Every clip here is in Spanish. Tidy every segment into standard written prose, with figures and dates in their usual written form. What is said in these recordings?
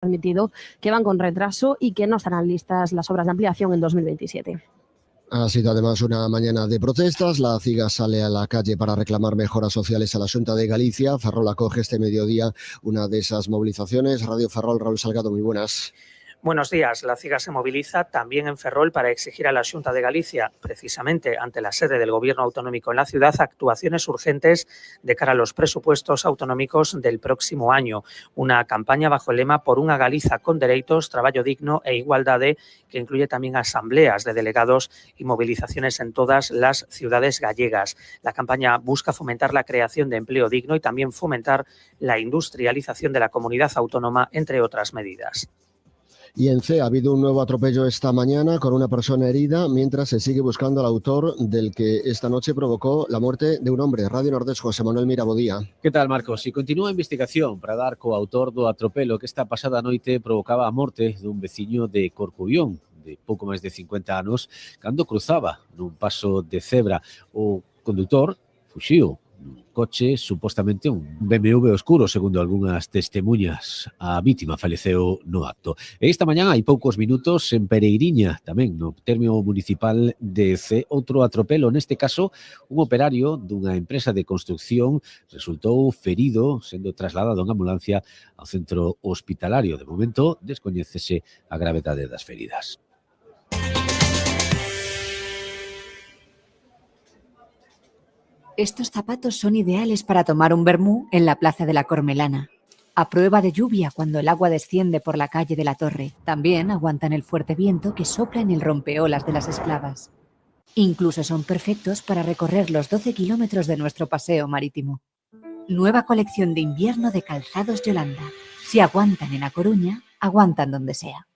admitido que van con retraso y que no estarán listas las obras de ampliación en 2027. Ha sido además una mañana de protestas. La CIGA sale a la calle para reclamar mejoras sociales a la Xunta de Galicia. Ferrol acoge este mediodía una de esas movilizaciones. Radio Ferrol, Raúl Salgado, muy buenas. Buenos días. La CIGA se moviliza también en Ferrol para exigir a la Xunta de Galicia, precisamente ante la sede del Gobierno autonómico en la ciudad, actuaciones urgentes de cara a los presupuestos autonómicos del próximo año. Una campaña bajo el lema Por unha Galiza con dereitos, traballo digno e igualdade, que incluye también asambleas de delegados y movilizaciones en todas las ciudades gallegas. La campaña busca fomentar la creación de empleo digno y también fomentar la industrialización de la comunidad autónoma, entre otras medidas. Y en C ha habido un nuevo atropello esta mañana con una persona herida, mientras se sigue buscando al autor del que esta noche provocó la muerte de un hombre. Radio Nordés, José Manuel Mirabodía. Que tal, Marcos? E continúa a investigación para dar co autor do atropelo que esta pasada noite provocaba a morte dun veciño de Corcubión, de pouco máis de 50 anos, cando cruzaba nun paso de cebra. O condutor fuxiu nun coche, supostamente un BMW oscuro, segundo algunhas testemunhas. A vítima faleceu no acto. E esta mañá, hai poucos minutos, en Pereiriña, tamén no término municipal de C, outro atropelo, neste caso, un operario dunha empresa de construcción resultou ferido, sendo trasladado en ambulancia ao centro hospitalario. De momento, descoñécese a gravedade das feridas. Estos zapatos son ideales para tomar un vermú en la Plaza de la Cormelana. A prueba de lluvia cuando el agua desciende por la calle de la Torre. También aguantan el fuerte viento que sopla en el rompeolas de las Esclavas. Incluso son perfectos para recorrer los 12 kilómetros de nuestro paseo marítimo. Nueva colección de invierno de Calzados Yolanda. Si aguantan en A Coruña, aguantan donde sea.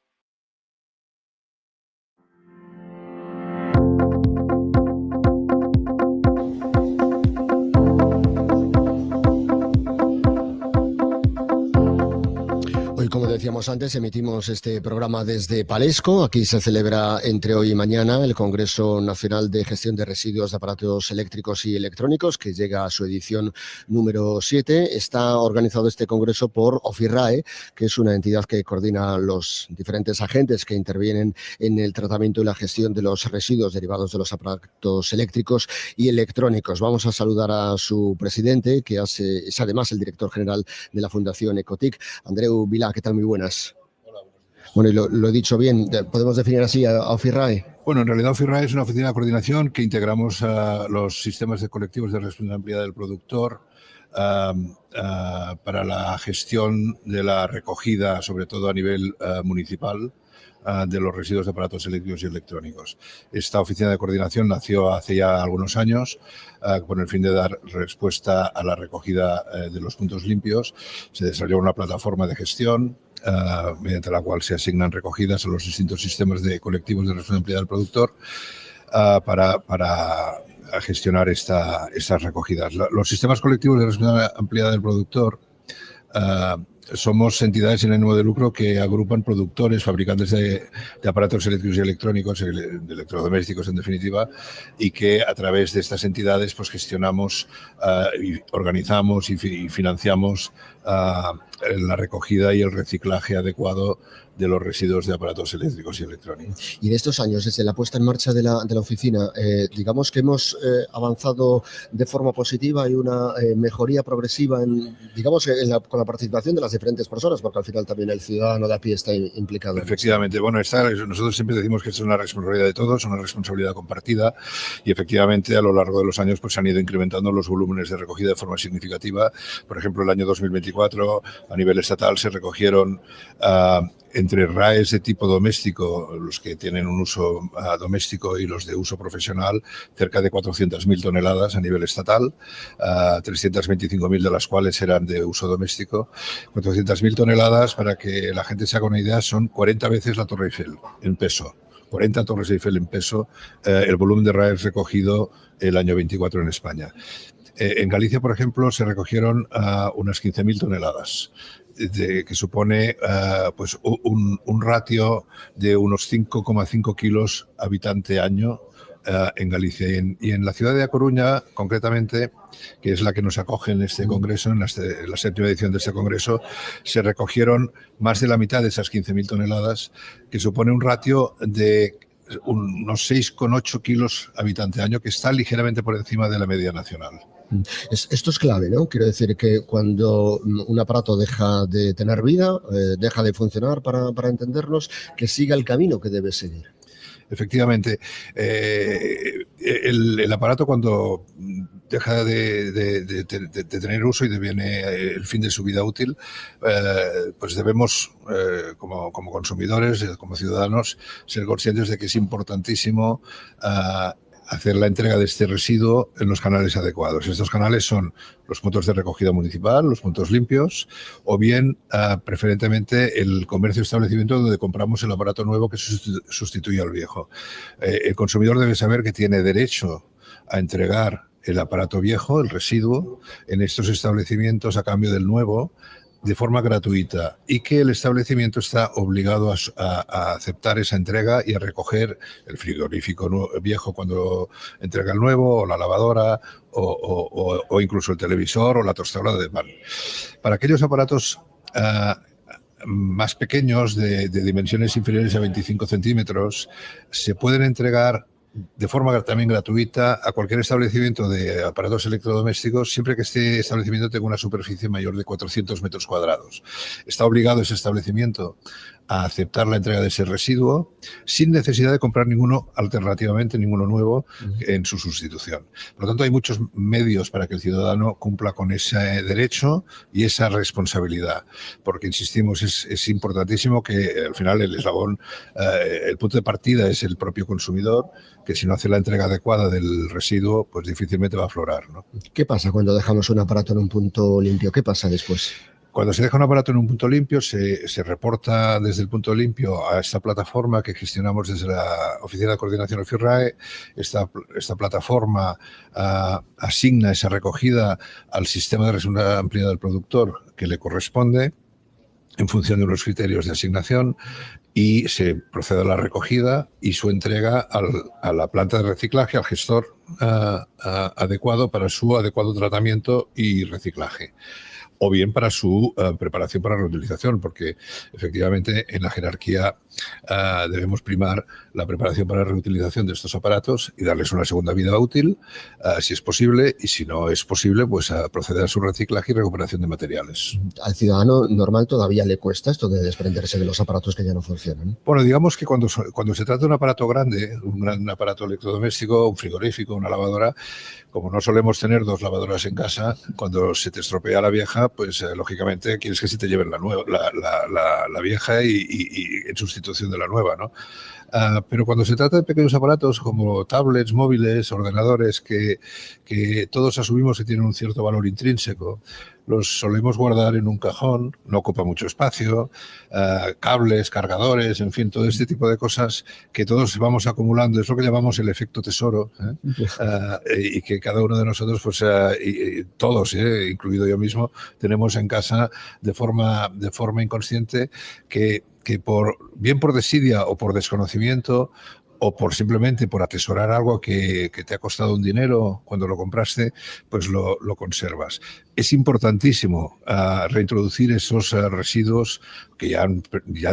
Hoy, como decíamos antes, emitimos este programa desde Palesco. Aquí se celebra entre hoy y mañana el Congreso Nacional de Gestión de Residuos de Aparatos Eléctricos y Electrónicos, que llega a su edición número 7. Está organizado este congreso por OFIRRAE, que es una entidad que coordina los diferentes agentes que intervienen en el tratamiento y la gestión de los residuos derivados de los aparatos eléctricos y electrónicos. Vamos a saludar a su presidente, que es además el director general de la Fundación Ecotic, Andreu Vilá. ¿Qué tal? Muy buenas. Hola, buenos días. Bueno, y lo he dicho bien, ¿podemos definir así a OFIRRAE? Bueno, en realidad OFIRRAE es una oficina de coordinación que integramos a los sistemas de colectivos de responsabilidad del productor para la gestión de la recogida, sobre todo a nivel municipal, de los residuos de aparatos eléctricos y electrónicos. Esta oficina de coordinación nació hace ya algunos años con el fin de dar respuesta a la recogida de los puntos limpios. Se desarrolló una plataforma de gestión mediante la cual se asignan recogidas a los distintos sistemas de colectivos de responsabilidad del productor para gestionar estas recogidas. Los sistemas colectivos de responsabilidad ampliada del productor somos entidades sin ánimo de lucro que agrupan productores, fabricantes de aparatos eléctricos y electrónicos, de electrodomésticos en definitiva, y que a través de estas entidades pues gestionamos, y organizamos y financiamos la recogida y el reciclaje adecuado de los residuos de aparatos eléctricos y electrónicos. Y en estos años, desde la puesta en marcha de la oficina, digamos que hemos avanzado de forma positiva y una mejoría progresiva con la participación de las diferentes personas, porque al final también el ciudadano de a pie está implicado. Efectivamente, bueno, nosotros siempre decimos que es una responsabilidad de todos, una responsabilidad compartida, y efectivamente a lo largo de los años pues se han ido incrementando los volúmenes de recogida de forma significativa. Por ejemplo, el año 2024 a nivel estatal se recogieron entre RAEs de tipo doméstico, los que tienen un uso doméstico y los de uso profesional, cerca de 400.000 toneladas a nivel estatal, 325.000 de las cuales eran de uso doméstico. 400.000 toneladas, para que la gente se haga una idea, son 40 veces la Torre Eiffel en peso. 40 Torres Eiffel en peso, el volumen de RAEs recogido el año 24 en España. En Galicia, por ejemplo, se recogieron unas 15.000 toneladas. Que supone pues un ratio de unos 5,5 kilos habitante año en Galicia. Y en la ciudad de A Coruña, concretamente, que es la que nos acoge en este congreso, en la 7ª edición de este congreso, se recogieron más de la mitad de esas 15.000 toneladas, que supone un ratio de unos 6,8 kilos habitante año, que está ligeramente por encima de la media nacional. Esto es clave, ¿no? Quiero decir que cuando un aparato deja de tener vida, deja de funcionar, para entendernos, que siga el camino que debe seguir. Efectivamente, el aparato cuando deja de tener uso y deviene el fin de su vida útil, pues debemos, como consumidores, como ciudadanos, ser conscientes de que es importantísimo hacer la entrega de este residuo en los canales adecuados. Estos canales son los puntos de recogida municipal, los puntos limpios, o bien, preferentemente, el comercio establecimiento donde compramos el aparato nuevo que sustituye al viejo. El consumidor debe saber que tiene derecho a entregar el aparato viejo, el residuo, en estos establecimientos a cambio del nuevo, de forma gratuita, y que el establecimiento está obligado a aceptar esa entrega y a recoger el frigorífico viejo cuando entrega el nuevo, o la lavadora, o incluso el televisor o la tostadora de pan. Para aquellos aparatos más pequeños, de dimensiones inferiores a 25 centímetros, se pueden entregar de forma también gratuita a cualquier establecimiento de aparatos electrodomésticos, siempre que este establecimiento tenga una superficie mayor de 400 metros cuadrados. Está obligado ese establecimiento a aceptar la entrega de ese residuo sin necesidad de comprar ninguno nuevo en su sustitución. Por lo tanto, hay muchos medios para que el ciudadano cumpla con ese derecho y esa responsabilidad, porque, insistimos, es importantísimo que al final el eslabón, el punto de partida es el propio consumidor, que si no hace la entrega adecuada del residuo, pues difícilmente va a aflorar, ¿no? ¿Qué pasa cuando dejamos un aparato en un punto limpio? ¿Qué pasa después? Cuando se deja un aparato en un punto limpio, se reporta desde el punto limpio a esta plataforma que gestionamos desde la Oficina de Coordinación OFIRRAE. Esta plataforma asigna esa recogida al sistema de responsabilidad ampliada del productor que le corresponde en función de unos criterios de asignación, y se procede a la recogida y su entrega a la planta de reciclaje, al gestor adecuado para su adecuado tratamiento y reciclaje, o bien para su preparación para reutilización, porque efectivamente en la jerarquía debemos primar la preparación para la reutilización de estos aparatos y darles una segunda vida útil, si es posible, y si no es posible, pues proceder a su reciclaje y recuperación de materiales. Al ciudadano normal todavía le cuesta esto de desprenderse de los aparatos que ya no funcionan. Bueno, digamos que cuando se trata de un aparato grande, un gran aparato electrodoméstico, un frigorífico, una lavadora, como no solemos tener 2 lavadoras en casa, cuando se te estropea la vieja, pues lógicamente quieres que se te lleven la vieja y en sustitución de la nueva, ¿no? Pero cuando se trata de pequeños aparatos como tablets, móviles, ordenadores, que todos asumimos que tienen un cierto valor intrínseco, los solemos guardar en un cajón, no ocupa mucho espacio, cables, cargadores, en fin, todo este tipo de cosas que todos vamos acumulando, es lo que llamamos el efecto tesoro, y que cada uno de nosotros, pues y todos, incluido yo mismo, tenemos en casa de forma inconsciente que bien por desidia o por desconocimiento, o simplemente por atesorar algo que te ha costado un dinero cuando lo compraste, pues lo conservas. Es importantísimo reintroducir esos residuos que ya han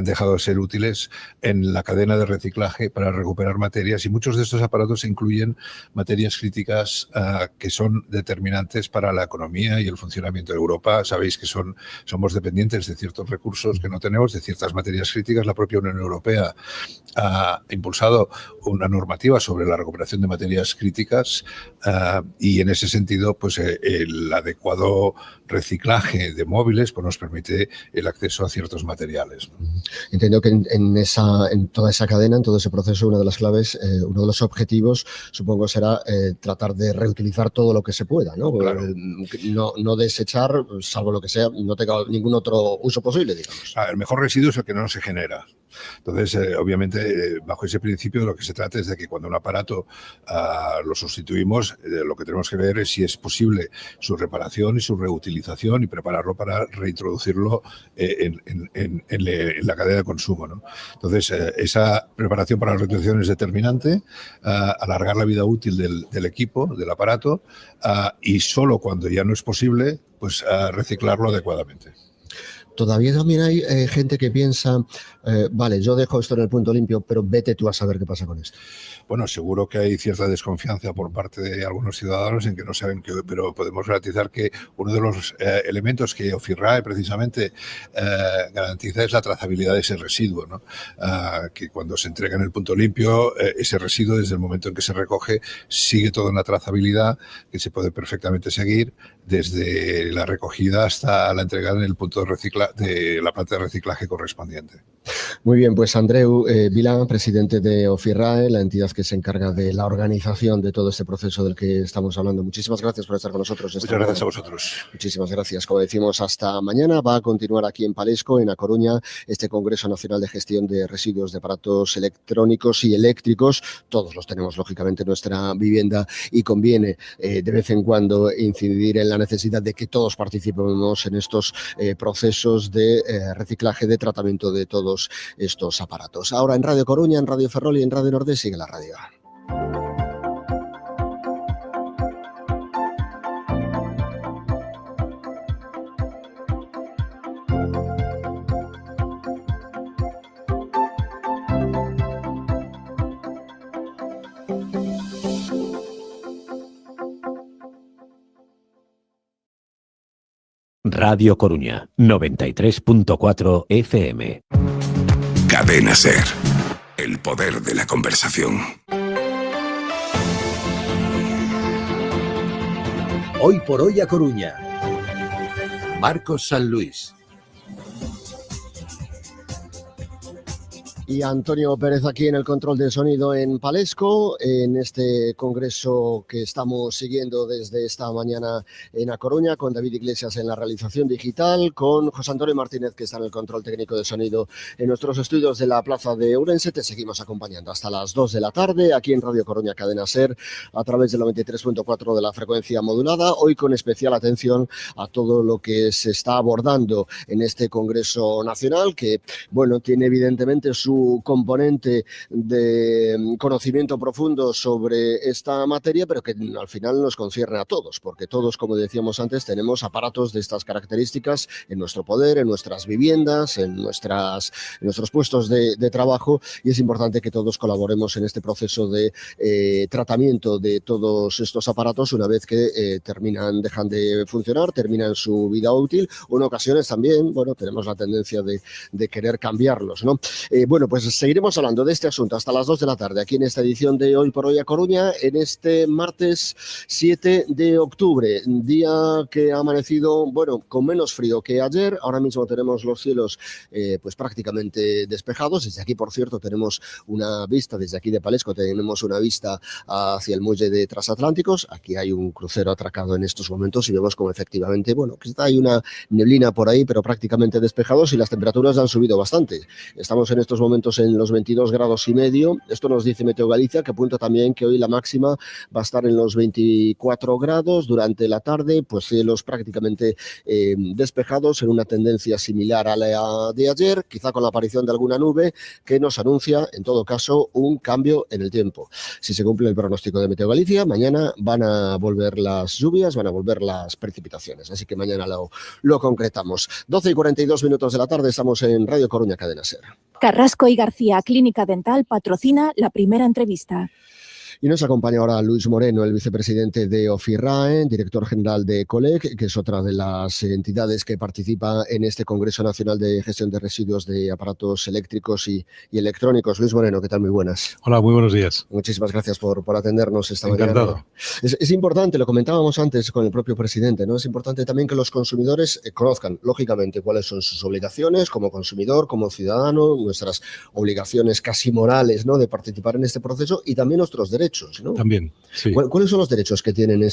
dejado de ser útiles en la cadena de reciclaje para recuperar materias, y muchos de estos aparatos incluyen materias críticas que son determinantes para la economía y el funcionamiento de Europa. Sabéis que somos dependientes de ciertos recursos que no tenemos, de ciertas materias críticas. La propia Unión Europea ha impulsado una normativa sobre la recuperación de materias críticas, y en ese sentido, pues el adecuado reciclaje de móviles pues nos permite el acceso a ciertos materiales, ¿no? Entiendo que en toda esa cadena, en todo ese proceso, una de las claves, uno de los objetivos, supongo, será tratar de reutilizar todo lo que se pueda, ¿no? Claro. No desechar, salvo lo que sea, no tenga ningún otro uso posible, digamos. El mejor residuo es el que no se genera. Entonces, obviamente, bajo ese principio, lo que se trata es de que cuando un aparato lo sustituimos, lo que tenemos que ver es si es posible su reparación y su reutilización y prepararlo para reintroducirlo en la cadena de consumo, ¿no? Entonces, esa preparación para la reutilización es determinante, alargar la vida útil del equipo, del aparato, y solo cuando ya no es posible, pues reciclarlo adecuadamente. Todavía también hay gente que piensa, vale, yo dejo esto en el punto limpio, pero vete tú a saber qué pasa con esto. Bueno, seguro que hay cierta desconfianza por parte de algunos ciudadanos en que no saben qué, pero podemos garantizar que uno de los elementos que OFIRRAE precisamente garantiza es la trazabilidad de ese residuo, ¿no? Que cuando se entrega en el punto limpio, ese residuo desde el momento en que se recoge sigue toda una trazabilidad que se puede perfectamente seguir desde la recogida hasta la entrega en el punto de la planta de reciclaje correspondiente. Muy bien, pues Andreu Vilá, presidente de OFIRRAE, la entidad que se encarga de la organización de todo este proceso del que estamos hablando. Muchísimas gracias por estar con nosotros. Muchas gracias a vosotros. Muchísimas gracias. Como decimos, hasta mañana va a continuar aquí en Palesco, en A Coruña, este Congreso Nacional de Gestión de Residuos de Aparatos Electrónicos y Eléctricos. Todos los tenemos, lógicamente, en nuestra vivienda y conviene de vez en cuando incidir en la necesidad de que todos participemos en estos procesos de reciclaje, de tratamiento de todos estos aparatos. Ahora en Radio Coruña, en Radio Ferrol y en Radio Nordés sigue la radio. Radio Coruña, 93.4 FM. Cadena SER. El poder de la conversación. Hoy por hoy a Coruña. Marcos San Luis. Y Antonio Pérez aquí en el control de sonido en Palesco, en este congreso que estamos siguiendo desde esta mañana en A Coruña, con David Iglesias en la realización digital, con José Antonio Martínez, que está en el control técnico de sonido en nuestros estudios de la plaza de Ourense. Te seguimos acompañando hasta las 2 de la tarde, aquí en Radio Coruña Cadena SER, a través del 93.4 de la frecuencia modulada, hoy con especial atención a todo lo que se está abordando en este congreso nacional, que, bueno, tiene evidentemente su componente de conocimiento profundo sobre esta materia, pero que al final nos concierne a todos, porque todos, como decíamos antes, tenemos aparatos de estas características en nuestro poder, en nuestras viviendas, en nuestros puestos de trabajo, y es importante que todos colaboremos en este proceso de tratamiento de todos estos aparatos una vez que dejan de funcionar, terminan su vida útil, o en ocasiones también, bueno, tenemos la tendencia de querer cambiarlos, ¿no? Bueno, pues seguiremos hablando de este asunto hasta las 2 de la tarde, aquí en esta edición de Hoy por Hoy a Coruña, en este martes 7 de octubre, día que ha amanecido, bueno, con menos frío que ayer. Ahora mismo tenemos los cielos pues prácticamente despejados. Desde aquí, por cierto, tenemos una vista, desde aquí de Palesco tenemos una vista hacia el muelle de Transatlánticos. Aquí hay un crucero atracado en estos momentos y vemos como efectivamente, bueno, que hay una neblina por ahí, pero prácticamente despejados, y las temperaturas han subido bastante. Estamos en estos momentos en los 22 grados y medio. Esto nos dice Meteo Galicia, que apunta también que hoy la máxima va a estar en los 24 grados. Durante la tarde, pues cielos prácticamente despejados, en una tendencia similar a la de ayer, quizá con la aparición de alguna nube que nos anuncia, en todo caso, un cambio en el tiempo. Si se cumple el pronóstico de Meteo Galicia, mañana van a volver las lluvias, van a volver las precipitaciones. Así que mañana lo concretamos. 12 y 42 minutos de la tarde, estamos en Radio Coruña Cadena SER. Carrasco y García Clínica Dental patrocina la primera entrevista. Y nos acompaña ahora Luis Moreno, el vicepresidente de OFIRRAE, director general de COLEC, que es otra de las entidades que participa en este Congreso Nacional de Gestión de Residuos de Aparatos Eléctricos y Electrónicos. Luis Moreno, ¿qué tal? Muy buenas. Hola, muy buenos días. Muchísimas gracias por atendernos esta Encantado. mañana. Es importante, lo comentábamos antes con el propio presidente, ¿no? Es importante también que los consumidores conozcan, lógicamente, cuáles son sus obligaciones como consumidor, como ciudadano, nuestras obligaciones casi morales, ¿no?, de participar en este proceso, y también nuestros derechos. derechos, ¿no? También, sí. ¿Cuáles son los derechos que tiene en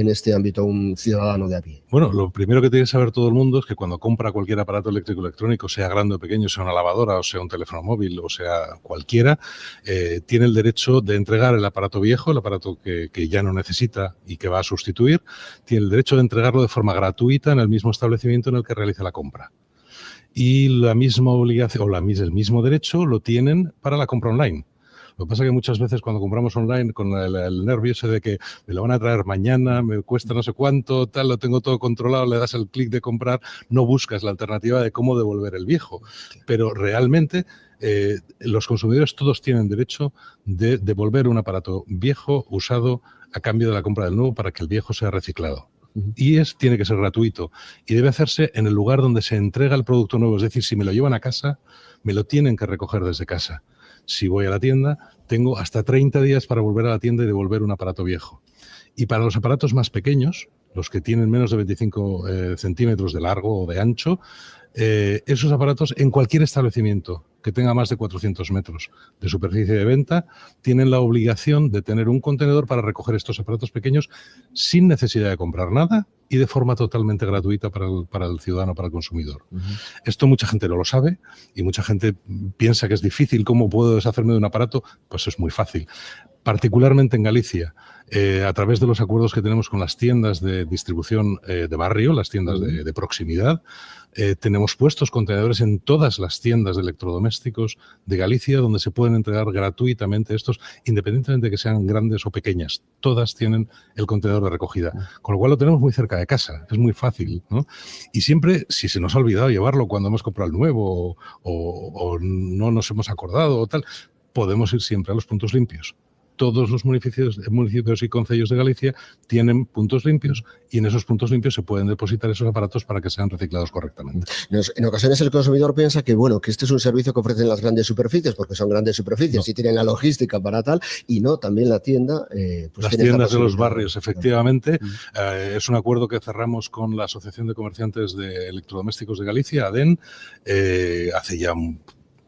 este ámbito un ciudadano de a pie? Bueno, lo primero que tiene que saber todo el mundo es que cuando compra cualquier aparato eléctrico electrónico, sea grande o pequeño, sea una lavadora o sea un teléfono móvil o sea cualquiera, tiene el derecho de entregar el aparato viejo, el aparato que ya no necesita y que va a sustituir, tiene el derecho de entregarlo de forma gratuita en el mismo establecimiento en el que realiza la compra. Y la misma obligación o el mismo derecho lo tienen para la compra online. Lo que pasa es que muchas veces cuando compramos online con el nervio ese de que me lo van a traer mañana, me cuesta no sé cuánto, tal, lo tengo todo controlado, le das el clic de comprar, no buscas la alternativa de cómo devolver el viejo. Pero realmente los consumidores todos tienen derecho de devolver un aparato viejo, usado, a cambio de la compra del nuevo para que el viejo sea reciclado. Y tiene que ser gratuito y debe hacerse en el lugar donde se entrega el producto nuevo. Es decir, si me lo llevan a casa, me lo tienen que recoger desde casa. Si voy a la tienda, tengo hasta 30 días para volver a la tienda y devolver un aparato viejo. Y para los aparatos más pequeños, los que tienen menos de 25 centímetros de largo o de ancho, esos aparatos en cualquier establecimiento que tenga más de 400 metros de superficie de venta tienen la obligación de tener un contenedor para recoger estos aparatos pequeños sin necesidad de comprar nada y de forma totalmente gratuita para el ciudadano, para el consumidor. Esto mucha gente no lo sabe y mucha gente piensa que es difícil. ¿Cómo puedo deshacerme de un aparato? Pues es muy fácil. Particularmente en Galicia, a través de los acuerdos que tenemos con las tiendas de distribución de barrio, las tiendas de proximidad, tenemos puestos contenedores en todas las tiendas de electrodomésticos de Galicia donde se pueden entregar gratuitamente estos, independientemente de que sean grandes o pequeñas. Todas tienen el contenedor de recogida, con lo cual lo tenemos muy cerca de casa, es muy fácil, ¿no? Y siempre, si se nos ha olvidado llevarlo cuando hemos comprado el nuevo o no nos hemos acordado o tal, podemos ir siempre a los puntos limpios. Todos los municipios y concellos de Galicia tienen puntos limpios y en esos puntos limpios se pueden depositar esos aparatos para que sean reciclados correctamente. En ocasiones el consumidor piensa que, bueno, que este es un servicio que ofrecen las grandes superficies, porque son grandes superficies y tienen la logística para tal, y no, también la tienda... pues las tiendas de los barrios, efectivamente. Es un acuerdo que cerramos con la Asociación de Comerciantes de Electrodomésticos de Galicia, ADEN, hace ya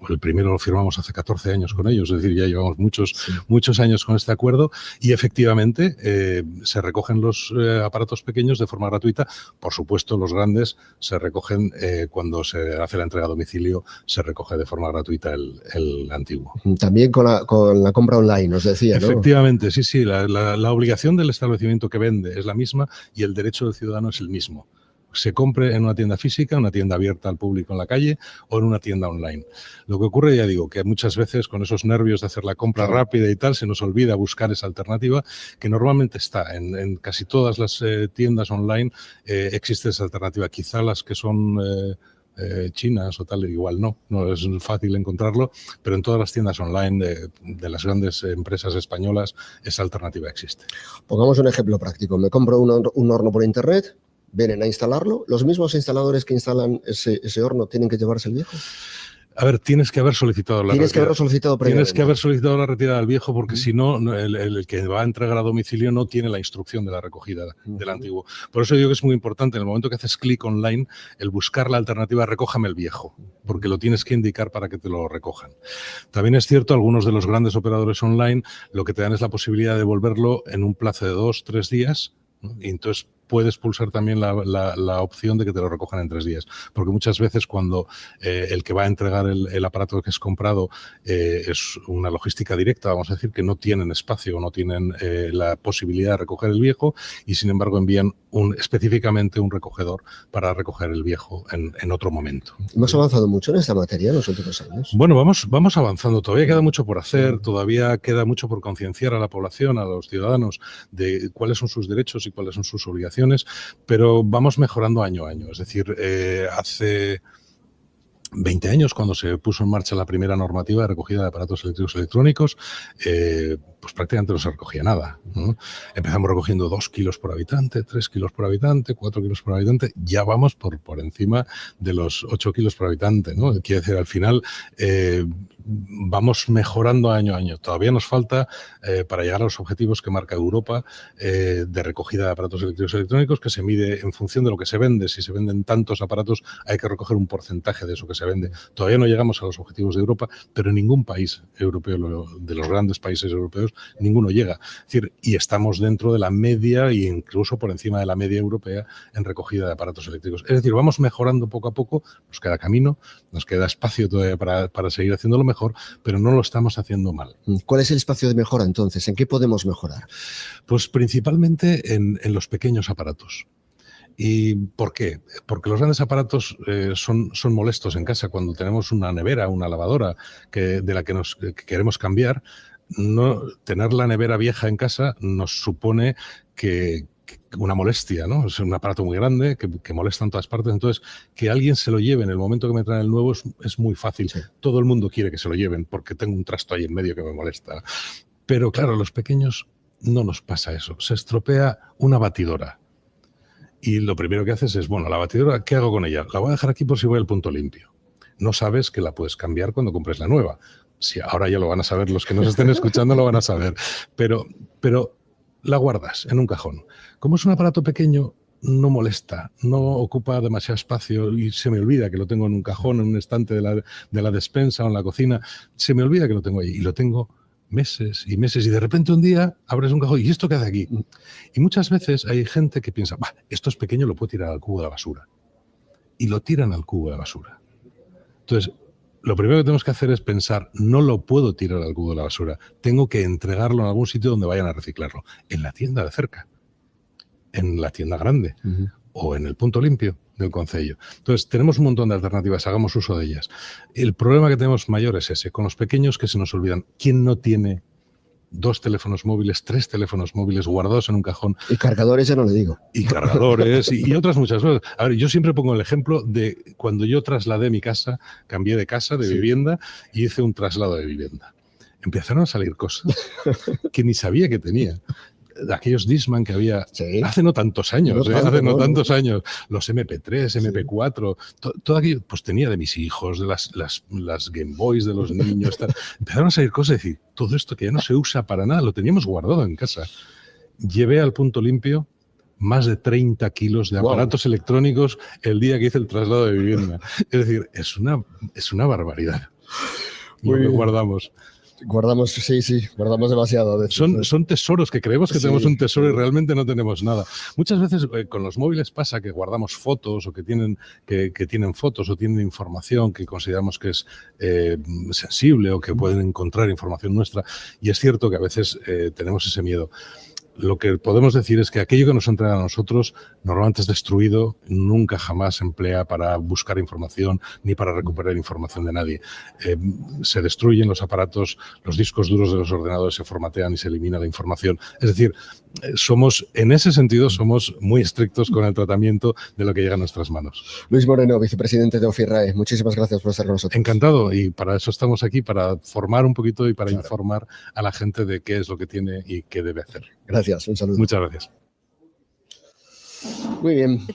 el primero lo firmamos hace 14 años con ellos, es decir, ya llevamos muchos años con este acuerdo y efectivamente se recogen los aparatos pequeños de forma gratuita. Por supuesto, los grandes se recogen cuando se hace la entrega a domicilio, se recoge de forma gratuita el antiguo. También con la compra online, nos decía, ¿no? Efectivamente, sí, la obligación del establecimiento que vende es la misma y el derecho del ciudadano es el mismo. Se compre en una tienda física, una tienda abierta al público en la calle o en una tienda online. Lo que ocurre, ya digo, que muchas veces con esos nervios de hacer la compra rápida y tal, se nos olvida buscar esa alternativa que normalmente está en casi todas las tiendas online, existe esa alternativa. Quizá las que son chinas o tal, igual no es fácil encontrarlo, pero en todas las tiendas online de las grandes empresas españolas esa alternativa existe. Pongamos un ejemplo práctico. Me compro un horno por internet, vienen a instalarlo. ¿Los mismos instaladores que instalan ese horno tienen que llevarse el viejo? A ver, tienes que haber solicitado la retirada. Tienes que haberlo solicitado previamente. Tienes que haber solicitado la retirada del viejo porque si no, el que va a entregar a domicilio no tiene la instrucción de la recogida del antiguo. Por eso digo que es muy importante en el momento que haces clic online el buscar la alternativa recójame el viejo, porque lo tienes que indicar para que te lo recojan. También es cierto, algunos de los grandes operadores online lo que te dan es la posibilidad de devolverlo en un plazo de 2-3 días, ¿no? Y entonces puedes pulsar también la opción de que te lo recojan en 3 días, porque muchas veces cuando el que va a entregar el aparato que has comprado es una logística directa, vamos a decir, que no tienen espacio o no tienen la posibilidad de recoger el viejo y sin embargo envían específicamente un recogedor para recoger el viejo en otro momento. ¿Hemos avanzado mucho en esta materia en los últimos años? Bueno, vamos avanzando. Todavía queda mucho por hacer, todavía queda mucho por concienciar a la población, a los ciudadanos, de cuáles son sus derechos y cuáles son sus obligaciones, pero vamos mejorando año a año. Es decir, hace 20 años, cuando se puso en marcha la primera normativa de recogida de aparatos eléctricos electrónicos, pues prácticamente no se recogía nada, ¿no? Empezamos recogiendo 2 kilos por habitante, 3 kilos por habitante, 4 kilos por habitante, ya vamos por encima de los 8 kilos por habitante, ¿no? Quiere decir, al final, vamos mejorando año a año. Todavía nos falta para llegar a los objetivos que marca Europa de recogida de aparatos eléctricos y electrónicos, que se mide en función de lo que se vende. Si se venden tantos aparatos, hay que recoger un porcentaje de eso que se vende. Todavía no llegamos a los objetivos de Europa, pero en ningún país europeo, de los grandes países europeos, ninguno llega. Es decir, y estamos dentro de la media e incluso por encima de la media europea en recogida de aparatos eléctricos. Es decir, vamos mejorando poco a poco, nos queda camino, nos queda espacio todavía para seguir haciéndolo mejor, pero no lo estamos haciendo mal. ¿Cuál es el espacio de mejora entonces? ¿En qué podemos mejorar? Pues principalmente en los pequeños aparatos. ¿Y por qué? Porque los grandes aparatos son molestos en casa. Cuando tenemos una nevera, una lavadora de la que queremos cambiar, tener la nevera vieja en casa nos supone que una molestia, ¿no? Es un aparato muy grande que molesta en todas partes. Entonces, que alguien se lo lleve en el momento que me traen el nuevo es muy fácil. Sí. Todo el mundo quiere que se lo lleven porque tengo un trasto ahí en medio que me molesta. Pero claro, a los pequeños no nos pasa eso. Se estropea una batidora. Y lo primero que haces es, bueno, la batidora, ¿qué hago con ella? La voy a dejar aquí por si voy al punto limpio. No sabes que la puedes cambiar cuando compres la nueva. Sí, ahora ya lo van a saber, los que nos estén escuchando lo van a saber. Pero la guardas en un cajón. Como es un aparato pequeño, no molesta, no ocupa demasiado espacio y se me olvida que lo tengo en un cajón, en un estante de la despensa o en la cocina. Se me olvida que lo tengo ahí y lo tengo meses y meses y de repente un día abres un cajón y ¿esto qué hace aquí? Y muchas veces hay gente que piensa, esto es pequeño, lo puedo tirar al cubo de la basura. Y lo tiran al cubo de la basura. Entonces, lo primero que tenemos que hacer es pensar, no lo puedo tirar al cubo de la basura, tengo que entregarlo en algún sitio donde vayan a reciclarlo, en la tienda de cerca, en la tienda grande o en el punto limpio del concello. Entonces, tenemos un montón de alternativas, hagamos uso de ellas. El problema que tenemos mayor es ese, con los pequeños que se nos olvidan. ¿Quién no tiene 2 teléfonos móviles, 3 teléfonos móviles guardados en un cajón? Y cargadores ya no le digo. Y cargadores y otras muchas cosas. A ver, yo siempre pongo el ejemplo de cuando yo trasladé mi casa, cambié de casa, de vivienda, y hice un traslado de vivienda. Empezaron a salir cosas que ni sabía que tenía. Aquellos Discman que había hace no tantos años, tantos años, los MP3, MP4, todo aquello, pues tenía de mis hijos, de las Game Boys de los niños, tal. Empezaron a salir cosas y decir, todo esto que ya no se usa para nada, lo teníamos guardado en casa. Llevé al punto limpio más de 30 kilos de aparatos electrónicos el día que hice el traslado de vivienda. Es decir, es una barbaridad lo que guardamos. Guardamos demasiado. Son tesoros que creemos que tenemos un tesoro y realmente no tenemos nada. Muchas veces con los móviles pasa que guardamos fotos o que tienen fotos o tienen información que consideramos que es sensible o que pueden encontrar información nuestra, y es cierto que a veces tenemos ese miedo. Lo que podemos decir es que aquello que nos entrega a nosotros normalmente es destruido, nunca jamás se emplea para buscar información ni para recuperar información de nadie. Se destruyen los aparatos, los discos duros de los ordenadores se formatean y se elimina la información. Es decir, en ese sentido somos muy estrictos con el tratamiento de lo que llega a nuestras manos. Luis Moreno, vicepresidente de OFIRAE, muchísimas gracias por estar con nosotros. Encantado, y para eso estamos aquí, para formar un poquito y para informar a la gente de qué es lo que tiene y qué debe hacer. Gracias, un saludo. Muchas gracias. Muy bien.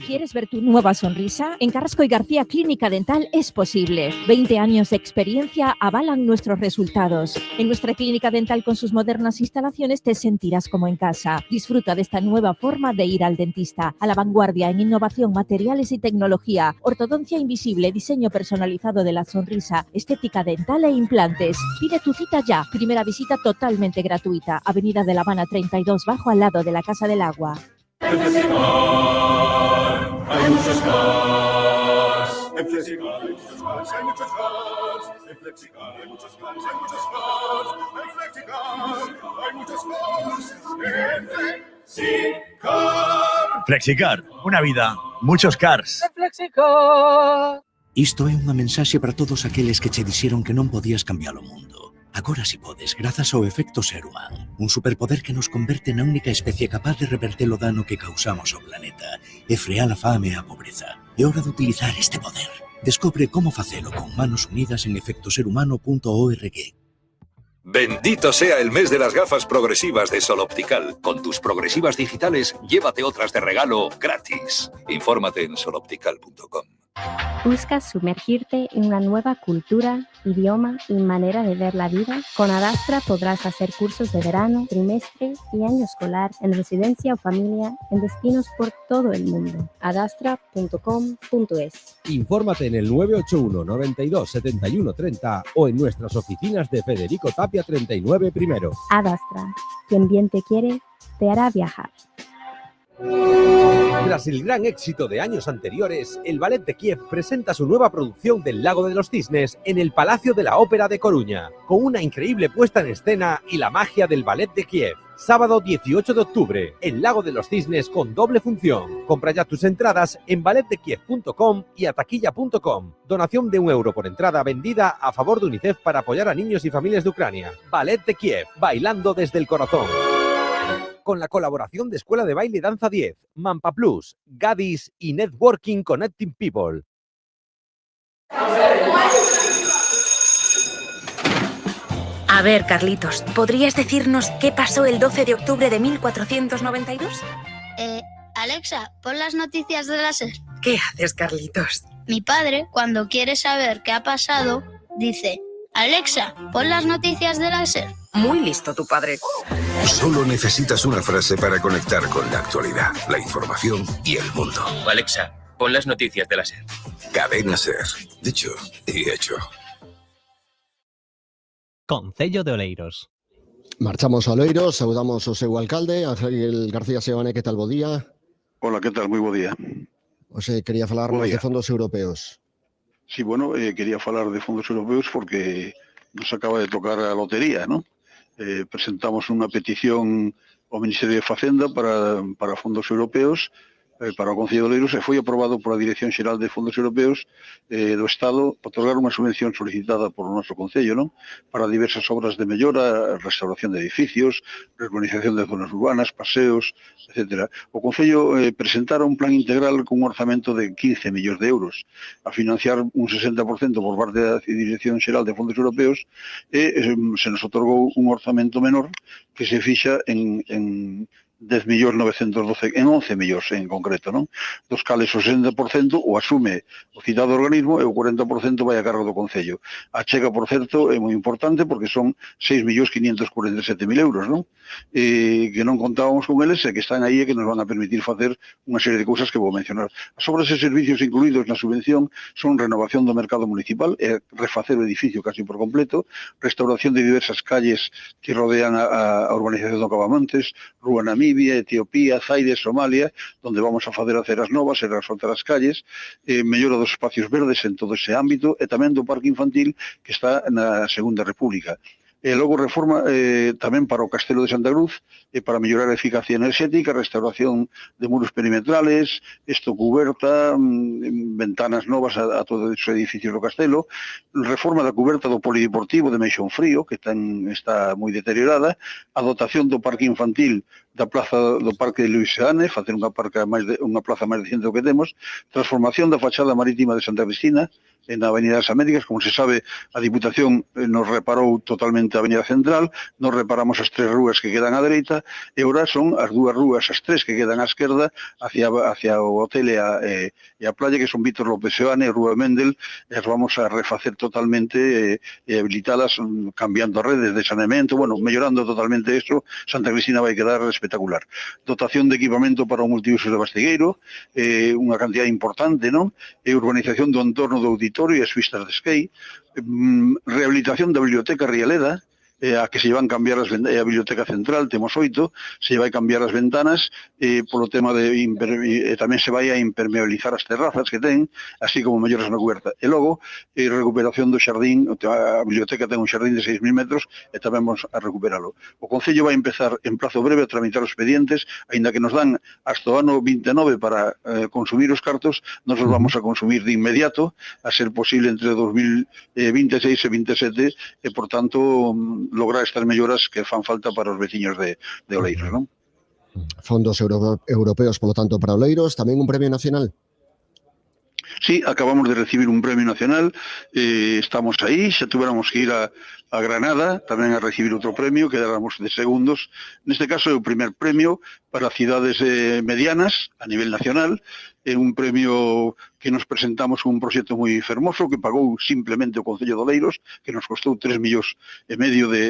¿Quieres ver tu nueva sonrisa? En Carrasco y García Clínica Dental es posible. 20 años de experiencia avalan nuestros resultados. En nuestra clínica dental con sus modernas instalaciones te sentirás como en casa. Disfruta de esta nueva forma de ir al dentista. A la vanguardia en innovación, materiales y tecnología. Ortodoncia invisible, diseño personalizado de la sonrisa, estética dental e implantes. Pide tu cita ya. Primera visita totalmente gratuita. Avenida de La Habana 32 Bajo, al lado de la Casa del Agua. En Flexicar hay muchos cars. En Flexicar hay muchos cars, hay muchos cars. En Flexicar hay muchos cars, hay muchos cars. En Flexicar hay muchos cars. En Flexicar. Flexicar, una vida, muchos cars. En Flexicar. Isto é unha mensaxe para todos aqueles que che dixeron que non podías cambiar o mundo. Agora si podes, grazas ao efecto Seruman, un superpoder que nos converte na única especie capaz de reverter o dano que causamos ao planeta e frear a fame e a pobreza. É hora de utilizar este poder. Descubre como facelo con manos unidas en efectoserhumano.org. Bendito sea el mes de las gafas progresivas de Sol Optical. Con tus progresivas digitales, llévate otras de regalo gratis. Infórmate en soloptical.com. ¿Buscas sumergirte en una nueva cultura, idioma y manera de ver la vida? Con Adastra podrás hacer cursos de verano, trimestre y año escolar en residencia o familia en destinos por todo el mundo. adastra.com.es. Infórmate en el 981 92 71 30 o en nuestras oficinas de Federico Tapia 39 primero. Adastra. Quien bien te quiere, te hará viajar. Tras el gran éxito de años anteriores, el Ballet de Kiev presenta su nueva producción del Lago de los Cisnes en el Palacio de la Ópera de Coruña, con una increíble puesta en escena y la magia del Ballet de Kiev. Sábado 18 de octubre, el Lago de los Cisnes con doble función. Compra ya tus entradas en balletdekiev.com y ataquilla.com. Donación de €1 por entrada vendida a favor de UNICEF para apoyar a niños y familias de Ucrania. Ballet de Kiev, bailando desde el corazón. Con la colaboración de Escuela de Baile y Danza 10, Mampa Plus, Gadis y Networking Connecting People. A ver, Carlitos, ¿podrías decirnos qué pasó el 12 de octubre de 1492? Alexa, pon las noticias de la SER. ¿Qué haces, Carlitos? Mi padre, cuando quiere saber qué ha pasado, dice: Alexa, pon las noticias de la SER. Muy listo tu padre. Solo necesitas una frase para conectar con la actualidad, la información y el mundo. Alexa, pon las noticias de la SER. Cadena SER. Dicho y hecho. Concello de Oleiros. Marchamos a Oleiros, saudamos ao seu alcalde, Ángel García Seoane, que tal, bo día? Hola, ¿qué tal? Muy buen día. Ose, quería falarnos de fondos europeos. Sí, bueno, quería falar de fondos europeos porque nos acaba de tocar a lotería, ¿no? Presentamos unha petición ao Ministerio de Facenda para fondos europeos para o Concello de Oleiros e foi aprobado pola Dirección Xeral de Fondos Europeos do Estado para otorgar unha subvención solicitada por o noso Concello, ¿no? Para diversas obras de mellora, restauración de edificios, reurbanización de zonas urbanas, paseos, etc. O Concello presentara un plan integral con un orzamento de 15 millóns de euros a financiar un 60% por parte da Dirección Xeral de Fondos Europeos e se nos otorgou un orzamento menor que se fixa en 10.912.000, en 11 millóns en concreto, non? Dos cales o 60% o asume o citado organismo e o 40% vai a cargo do Concello. A chega, por certo, é moi importante porque son 6.547.000 euros, non? Que non contábamos con eles e que están aí e que nos van a permitir facer unha serie de cousas que vou mencionar. As obras e servicios incluídos na subvención son renovación do mercado municipal e refacer o edificio casi por completo, restauración de diversas calles que rodean a urbanización do Cavamontes, Rúa Namibia, Etiopía, Zaire, Somalia, donde vamos a facer aceras novas e reasfaltar as calles, mellora dos espacios verdes en todo ese ámbito e tamén do parque infantil que está na Segunda República. E logo reforma tamén para o Castelo de Santa Cruz, para mellorar a eficacia enerxética, restauración de muros perimetrales, cuberta, ventanas novas a todos os edificios do Castelo, reforma da cuberta do polideportivo de Meixón Frío, que está moi deteriorada, a dotación do parque infantil da plaza do Parque de Luis Seane, facer unha plaza máis decente do que temos, transformación da fachada marítima de Santa Cristina, na Avenida das Américas. Como se sabe, a Diputación nos reparou totalmente a Avenida Central, nos reparamos as 3 rúas que quedan á dereita, e agora son as 2 rúas, as 3 que quedan á esquerda, hacia o hotel e a playa, que son Víctor López Seoane e Rúa Mendel, e as vamos a refacer totalmente e habilitalas, cambiando as redes de saneamento, bueno, mellorando totalmente eso. Santa Cristina vai quedar espectacular. Dotación de equipamento para o multiuso de Bastigueiro, unha cantidad importante, non? E urbanización do entorno do auditorio e as vistas de skate, rehabilitación da biblioteca Rialeda, a que se van cambiar a biblioteca central, temos 8, se vai cambiar as ventanas, polo tema tamén se vai a impermeabilizar as terrazas que ten, así como melloras na cuberta. E logo, recuperación do xardín, a biblioteca ten un xardín de 6.000 metros e tamén vamos a recuperalo. O Concello vai empezar en plazo breve a tramitar os expedientes, aínda que nos dan hasta o ano 29 para consumir os cartos, nos os vamos a consumir de inmediato, a ser posible entre 2026 e 2027, e, por tanto, lograr estas melloras que fan falta para os veciños de Oleiros, non? Fondos europeos, polo tanto, para Oleiros, tamén un premio nacional? Sí, acabamos de recibir un premio nacional, estamos aí, xa tuveramos que ir a Granada tamén a recibir outro premio, quedáramos de segundos. Neste caso é o primer premio para cidades medianas a nivel nacional, un premio que nos presentamos un proxecto moi fermoso que pagou simplemente o Concello de Oleiros, que nos costou 3,5 millóns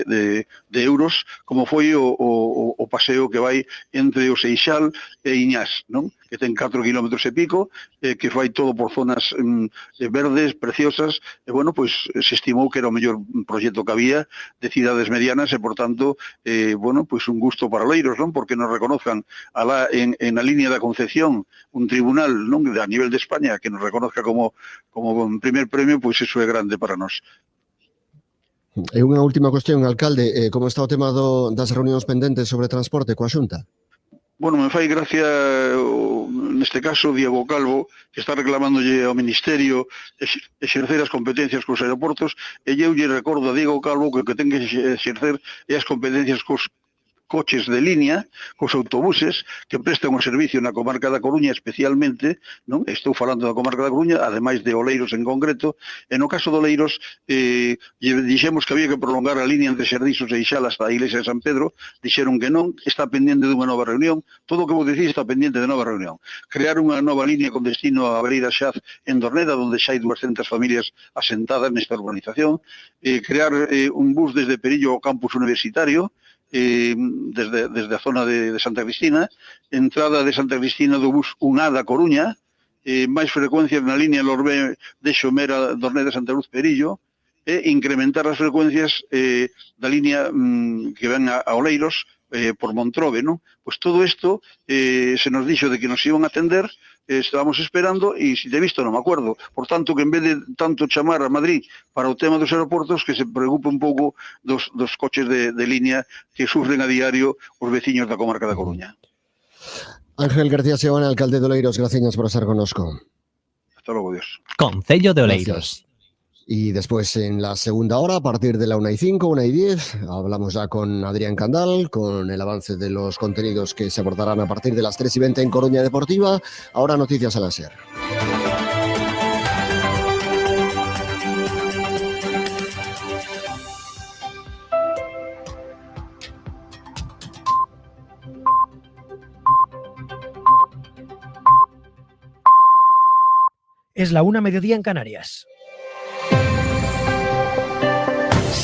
de euros, como foi o paseo que vai entre o Seixal e Iñás, non? Que ten 4 kilómetros e pico, que vai todo por zonas verdes, preciosas, e, bueno, pois se estimou que era o mellor proxecto que había de cidades medianas e, por tanto, bueno, pois un gusto para Oleiros, non? Porque nos reconozcan alá en a línea da Concepción un tribunal, non, a nivel de España que nos reconozca como primer premio, pois iso é grande para nós. E unha última cuestión, alcalde, como está o tema das reunións pendentes sobre transporte coa Xunta? Bueno, me fai gracia, neste caso, Diego Calvo, que está reclamándolle ao Ministerio exercer as competencias cos aeroportos, e eu lle recordo a Diego Calvo que o que ten que exercer é as competencias cos coches de línea, cos autobuses que prestan o servicio na comarca da Coruña especialmente, non? Estou falando da comarca da Coruña, ademais de Oleiros en concreto, e no caso de Oleiros dixemos que había que prolongar a línea entre Xardixos e Ixal hasta a Iglesia de San Pedro, dixeron que non, está pendente dunha nova reunión, todo o que vos dicís está pendente de nova reunión. Crear unha nova línea con destino a Beira Xaz en Dorneda, onde xa hai 200 familias asentadas nesta urbanización, crear un bus desde Perillo ao campus universitario, desde a zona de Santa Cristina, entrada de Santa Cristina do bus 1A da Coruña, máis frecuencias na línea Lorbé de Xomera, Dorneda, Santa Luz, Perillo, e incrementar as frecuencias da línea que ven a Oleiros por Montrobe, non? Pois todo isto se nos dixo de que nos iban a atender, estábamos esperando e, se te visto, non me acuerdo. Por tanto, que en vez de tanto chamar a Madrid para o tema dos aeroportos, que se preocupe un pouco dos coches de línea que sufren a diario os veciños da comarca da Coruña. Ángel García Seoane, alcalde de Oleiros, gracias por estar connosco. Hasta logo, Dios. Concello de Oleiros. Y después en la segunda hora, a partir de la 1:05, 1:10, hablamos ya con Adrián Candal, con el avance de los contenidos que se abordarán a partir de las 3:20 en Coruña Deportiva. Ahora noticias a la SER. Es la 1:00 mediodía en Canarias.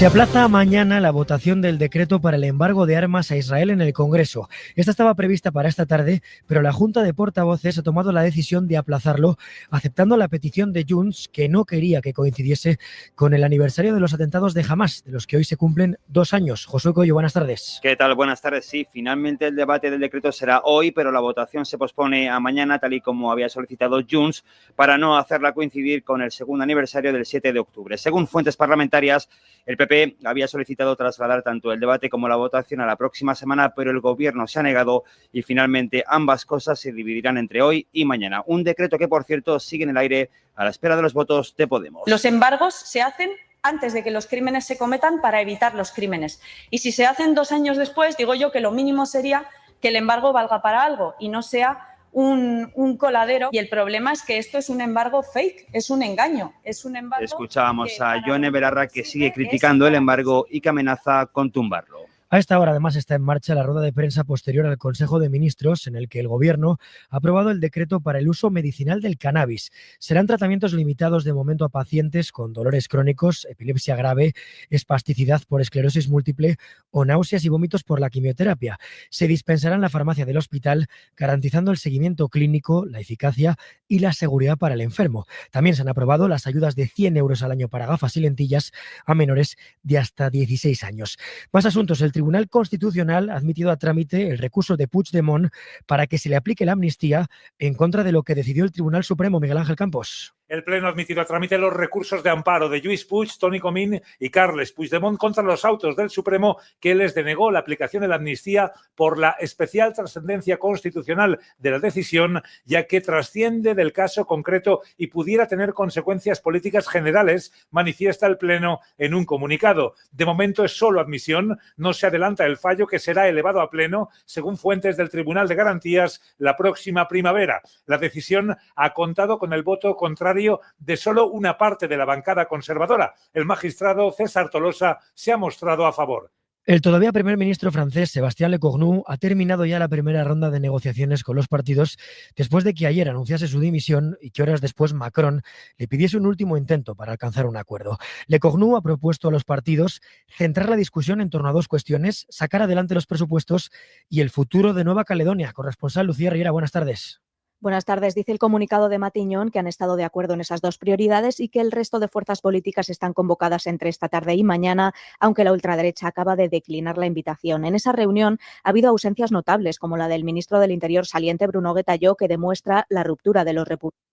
Se aplaza mañana la votación del decreto para el embargo de armas a Israel en el Congreso. Esta estaba prevista para esta tarde, pero la Junta de Portavoces ha tomado la decisión de aplazarlo, aceptando la petición de Junts, que no quería que coincidiese con el aniversario de los atentados de Hamás, de los que hoy se cumplen 2 años. Josué Coello, buenas tardes. ¿Qué tal? Buenas tardes. Sí, finalmente el debate del decreto será hoy, pero la votación se pospone a mañana, tal y como había solicitado Junts, para no hacerla coincidir con el segundo aniversario del 7 de octubre. Según fuentes parlamentarias, el PP había solicitado trasladar tanto el debate como la votación a la próxima semana, pero el Gobierno se ha negado y finalmente ambas cosas se dividirán entre hoy y mañana. Un decreto que, por cierto, sigue en el aire a la espera de los votos de Podemos. Los embargos se hacen antes de que los crímenes se cometan para evitar los crímenes. Y si se hacen 2 años después, digo yo que lo mínimo sería que el embargo valga para algo y no sea un coladero. Y el problema es que esto es un embargo fake, es un engaño, es un embargo. Escuchábamos a Yone Belarra, que sigue criticando el embargo y que amenaza con tumbarlo. A esta hora, además, está en marcha la rueda de prensa posterior al Consejo de Ministros, en el que el Gobierno ha aprobado el decreto para el uso medicinal del cannabis. Serán tratamientos limitados de momento a pacientes con dolores crónicos, epilepsia grave, espasticidad por esclerosis múltiple o náuseas y vómitos por la quimioterapia. Se dispensará en la farmacia del hospital, garantizando el seguimiento clínico, la eficacia y la seguridad para el enfermo. También se han aprobado las ayudas de 100 euros al año para gafas y lentillas a menores de hasta 16 años. Más asuntos. El Tribunal Constitucional ha admitido a trámite el recurso de Puigdemont para que se le aplique la amnistía en contra de lo que decidió el Tribunal Supremo. Miguel Ángel Campos. El Pleno ha admitido a trámite los recursos de amparo de Lluís Puig, Toni Comín y Carles Puigdemont contra los autos del Supremo, que les denegó la aplicación de la amnistía por la especial trascendencia constitucional de la decisión, ya que trasciende del caso concreto y pudiera tener consecuencias políticas generales, manifiesta el Pleno en un comunicado. De momento es solo admisión, no se adelanta el fallo, que será elevado a Pleno, según fuentes del Tribunal de Garantías, la próxima primavera. La decisión ha contado con el voto contrario de solo una parte de la bancada conservadora. El magistrado César Tolosa se ha mostrado a favor. El todavía primer ministro francés Sébastien Lecornu ha terminado ya la primera ronda de negociaciones con los partidos después de que ayer anunciase su dimisión y que horas después Macron le pidiese un último intento para alcanzar un acuerdo. Lecornu ha propuesto a los partidos centrar la discusión en torno a dos cuestiones: sacar adelante los presupuestos y el futuro de Nueva Caledonia. Corresponsal Lucía Riera, buenas tardes. Buenas tardes. Dice el comunicado de Matignon que han estado de acuerdo en esas dos prioridades y que el resto de fuerzas políticas están convocadas entre esta tarde y mañana, aunque la ultraderecha acaba de declinar la invitación. En esa reunión ha habido ausencias notables, como la del ministro del Interior saliente Bruno Guettalló, que demuestra la ruptura de los republicanos.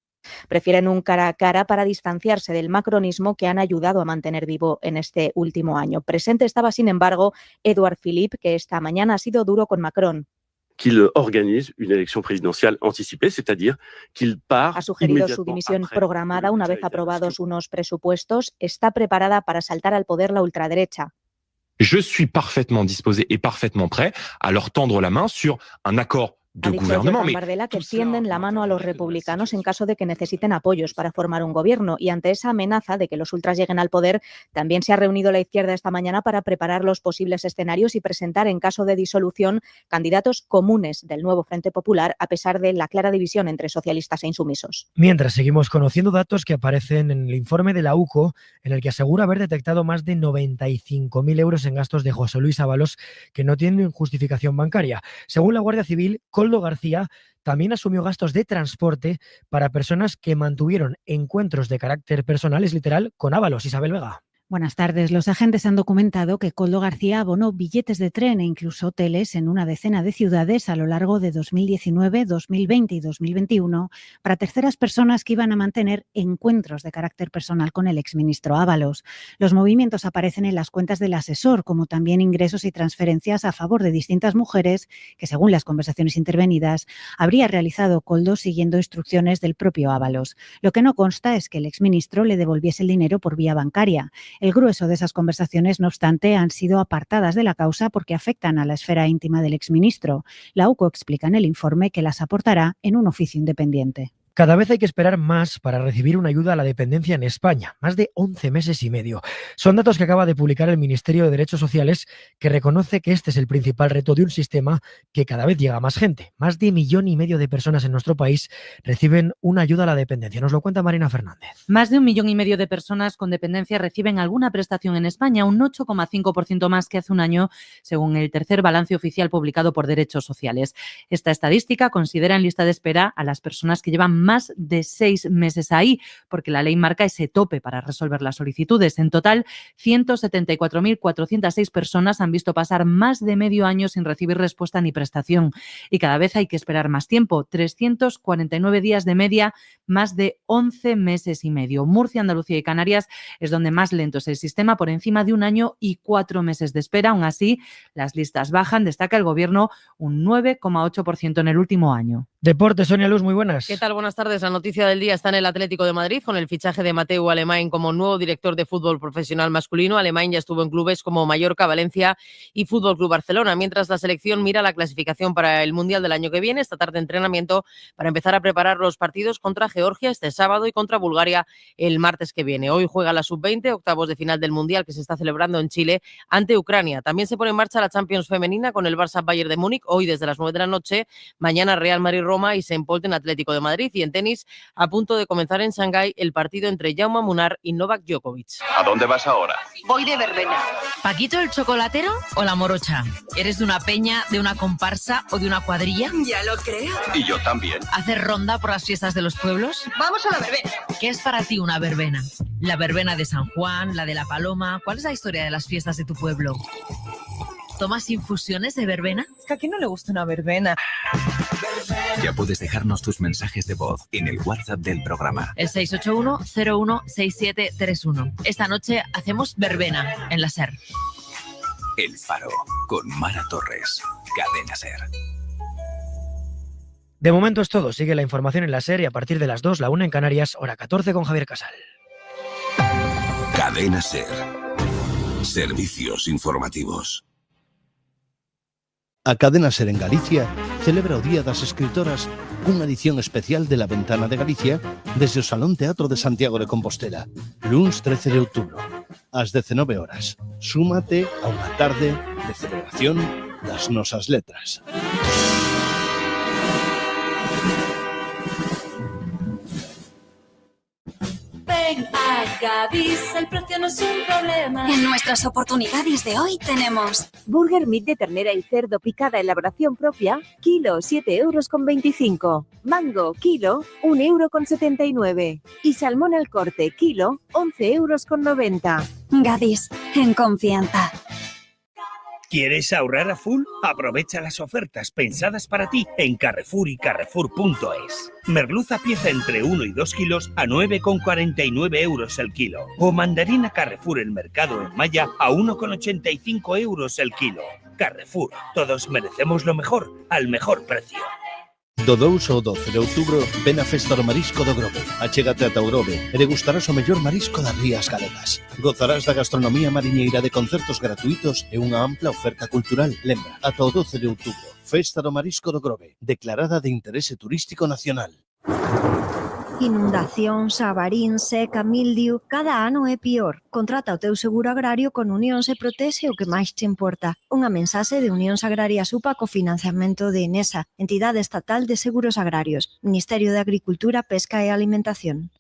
Prefieren un cara a cara para distanciarse del macronismo que han ayudado a mantener vivo en este último año. Presente estaba, sin embargo, Édouard Philippe, que esta mañana ha sido duro con Macron. Qu'il organise une élection présidentielle anticipée, c'est-à-dire qu'il part. Ha sugerido su dimisión programada una vez aprobados unos presupuestos. Está preparada para saltar al poder la ultraderecha. Je suis parfaitement disposé et parfaitement prêt à leur tendre la main sur un accord de gouvernement. Mais Bardella que tienden la mano a los republicanos en caso de que necesiten apoyos para formar un gobierno, y ante esa amenaza de que los ultras lleguen al poder, también se ha reunido la izquierda esta mañana para preparar los posibles escenarios y presentar, en caso de disolución, candidatos comunes del nuevo Frente Popular, a pesar de la clara división entre socialistas e insumisos. Mientras seguimos conociendo datos que aparecen en el informe de la UCO, en el que asegura haber detectado más de 95.000 euros en gastos de José Luis Ábalos que no tienen justificación bancaria. Según la Guardia Civil, Koldo García también asumió gastos de transporte para personas que mantuvieron encuentros de carácter personal, es literal, con Ábalos. Isabel Vega. Buenas tardes. Los agentes han documentado que Koldo García abonó billetes de tren e incluso hoteles en una decena de ciudades a lo largo de 2019, 2020 y 2021 para terceras personas que iban a mantener encuentros de carácter personal con el exministro Ábalos. Los movimientos aparecen en las cuentas del asesor, como también ingresos y transferencias a favor de distintas mujeres que, según las conversaciones intervenidas, habría realizado Koldo siguiendo instrucciones del propio Ábalos. Lo que no consta es que el exministro le devolviese el dinero por vía bancaria. El grueso de esas conversaciones, no obstante, han sido apartadas de la causa porque afectan a la esfera íntima del exministro. La UCO explica en el informe que las aportará en un oficio independiente. Cada vez hay que esperar más para recibir una ayuda a la dependencia en España, más de 11 meses y medio. Son datos que acaba de publicar el Ministerio de Derechos Sociales, que reconoce que este es el principal reto de un sistema que cada vez llega a más gente. Más de 1,5 millones de personas en nuestro país reciben una ayuda a la dependencia. Nos lo cuenta Marina Fernández. Más de 1,5 millones de personas con dependencia reciben alguna prestación en España, un 8,5% más que hace un año, según el tercer balance oficial publicado por Derechos Sociales. Esta estadística considera en lista de espera a las personas que llevan más de 6 meses ahí, porque la ley marca ese tope para resolver las solicitudes. En total, 174.406 personas han visto pasar más de medio año sin recibir respuesta ni prestación. Y cada vez hay que esperar más tiempo, 349 días de media, más de 11 meses y medio. Murcia, Andalucía y Canarias es donde más lento es el sistema, por encima de 1 año y 4 meses de espera. Aún así, las listas bajan, destaca el Gobierno un 9,8% en el último año. Deporte, Sonia Luz, muy buenas. ¿Qué tal? Buenas tardes. La noticia del día está en el Atlético de Madrid con el fichaje de Mateu Alemany como nuevo director de fútbol profesional masculino. Alemany ya estuvo en clubes como Mallorca, Valencia y Fútbol Club Barcelona, mientras la selección mira la clasificación para el Mundial del año que viene. Esta tarde entrenamiento para empezar a preparar los partidos contra Georgia este sábado y contra Bulgaria el martes que viene. Hoy juega la Sub-20, octavos de final del Mundial que se está celebrando en Chile ante Ucrania. También se pone en marcha la Champions femenina con el Barça Bayern de Múnich hoy desde las 9 de la noche. Mañana Real Madrid-Roma y St. Pölten Atlético de Madrid. Y en tenis, a punto de comenzar en Shanghái el partido entre Jaume Munar y Novak Djokovic. ¿A dónde vas ahora? Voy de verbena. ¿Paquito el chocolatero o la morocha? ¿Eres de una peña, de una comparsa o de una cuadrilla? Ya lo creo. Y yo también. ¿Hacer ronda por las fiestas de los pueblos? Vamos a la verbena. ¿Qué es para ti una verbena? ¿La verbena de San Juan, la de la Paloma? ¿Cuál es la historia de las fiestas de tu pueblo? ¿Tomas infusiones de verbena? ¿A quién no le gusta una verbena? Ya puedes dejarnos tus mensajes de voz en el WhatsApp del programa. El 681-016731. Esta noche hacemos verbena en la SER. El Faro, con Mara Torres. Cadena SER. De momento es todo. Sigue la información en la SER y a partir de las 2, la 1 en Canarias, hora 14 con Javier Casal. Cadena SER. Servicios informativos. A Cadena SER en Galicia celebra o Día das Escritoras cunha edición especial de La Ventana de Galicia desde o Salón Teatro de Santiago de Compostela, luns 13 de outubro, ás 19 horas. Súmate a unha tarde de celebración das nosas letras. Ven a Gadis, el precio no es un problema. En nuestras oportunidades de hoy tenemos Burger Meat de ternera y cerdo picada elaboración propia, kilo 7,25 €. Mango, kilo 1,79 €. Y salmón al corte, kilo 11,90 €. Gadis, en confianza. ¿Quieres ahorrar a full? Aprovecha las ofertas pensadas para ti en Carrefour y Carrefour.es. Merluza pieza entre 1 y 2 kilos a 9,49 € el kilo. O mandarina Carrefour el mercado en Maya a 1,85 € el kilo. Carrefour, todos merecemos lo mejor, al mejor precio. Do 2 ao 12 de outubro, ven a Festa do Marisco do Grove. Achégate ata o Grove e degustarás o mellor marisco das rías galegas. Gozarás da gastronomía mariñeira de concertos gratuitos e unha ampla oferta cultural. Lembra, ata o 12 de outubro, Festa do Marisco do Grove, declarada de interese turístico nacional. Inundacións, avarín, seca, mildiu, cada ano é pior. Contrata o teu seguro agrario con Unión Se Protexe o que máis te importa. Unha mensaxe de Unión Agraria Supa co financiamento de Enesa, Entidade Estatal de Seguros Agrarios, Ministerio de Agricultura, Pesca e Alimentación.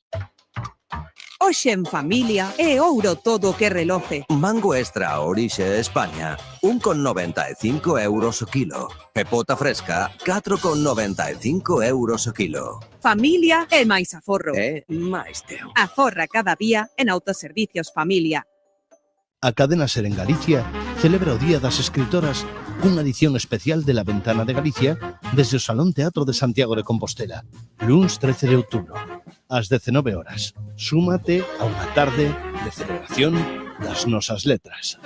Hoxe en familia é ouro todo o que reloce. Mango extra orixe España, 1,95 € o kilo. Pepota fresca, 4,95 € o kilo. Familia é máis aforro. É máis teu. Aforra cada día en Autoservicios Familia. A cadena SER en Galicia celebra o Día das Escritoras cunha edición especial de La Ventana de Galicia desde o Salón Teatro de Santiago de Compostela, luns 13 de outubro, ás 19 horas. Súmate a unha tarde de celebración das nosas letras.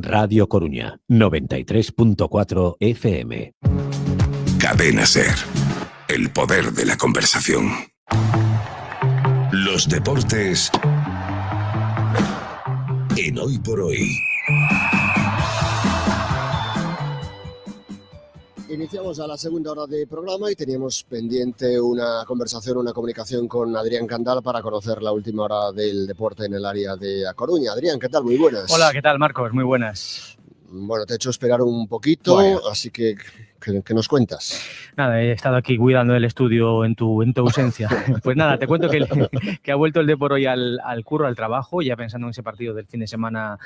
Radio Coruña, 93.4 FM. Cadena SER. El poder de la conversación. Los deportes en Hoy por Hoy. Iniciamos a la segunda hora de programa y teníamos pendiente una conversación, una comunicación con Adrián Candal para conocer la última hora del deporte en el área de A Coruña. Adrián, ¿qué tal? Muy buenas. Hola, ¿qué tal, Marcos? Muy buenas. Bueno, te he hecho esperar un poquito, así que ¿qué nos cuentas? Nada, he estado aquí cuidando el estudio en tu ausencia. Pues nada, te cuento que ha vuelto el Depor hoy al curro, al trabajo, ya pensando en ese partido del fin de semana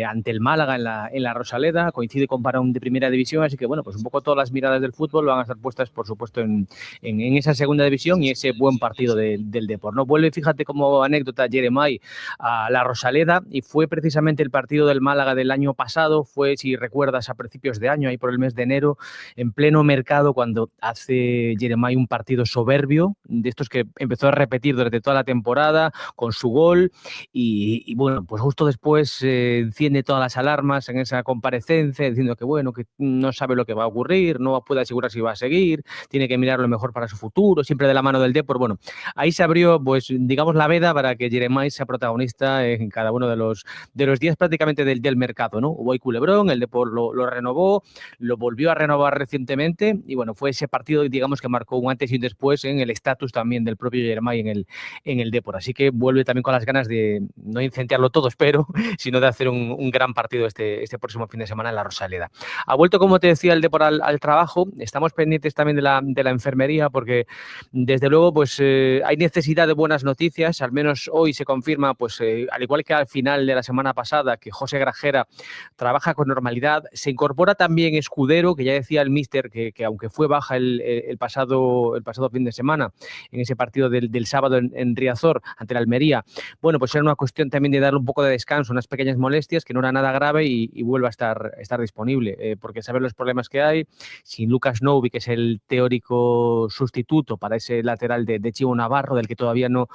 ante el Málaga en la Rosaleda. Coincide con parón de primera división, así que bueno, pues un poco todas las miradas del fútbol van a estar puestas, por supuesto, en esa segunda división y ese buen partido del Depor, ¿no? Vuelve, fíjate, como anécdota, Jeremai a la Rosaleda y fue precisamente el partido del Málaga del año pasado. Fue, si recuerdas, a principios de año, ahí por el mes de enero, en pleno mercado, cuando hace Jeremai un partido soberbio, de estos que empezó a repetir durante toda la temporada, con su gol, y bueno, pues justo después enciende todas las alarmas en esa comparecencia, diciendo que bueno, que no sabe lo que va a ocurrir, no puede asegurar si va a seguir, tiene que mirar lo mejor para su futuro, siempre de la mano del Depor. Bueno, ahí se abrió, pues digamos, la veda para que Jeremai sea protagonista en cada uno de los días prácticamente del mercado, ¿no? Hubo ahí culebrón, el Depor lo renovó, lo volvió a renovar recientemente y bueno, fue ese partido, digamos, que marcó un antes y un después en el estatus también del propio Jeremai en el Depor. Así que vuelve también con las ganas de no incendiarlo todo, espero, sino de hacer un gran partido este próximo fin de semana en la Rosaleda. Ha vuelto, como te decía, el Depor al trabajo. Estamos pendientes también de la enfermería porque desde luego pues hay necesidad de buenas noticias. Al menos hoy se confirma, pues al igual que al final de la semana pasada, que José Grajera trabaja con normalidad. Se incorpora también Escudero, que ya decía el míster que aunque fue baja el pasado fin de semana en ese partido del sábado en Riazor ante la Almería, bueno, pues era una cuestión también de darle un poco de descanso, unas pequeñas molestias, que no era nada grave y vuelve a estar disponible, porque saber los problemas que hay, sin Lucas Noubi, que es el teórico sustituto para ese lateral de Chivo Navarro, del que todavía no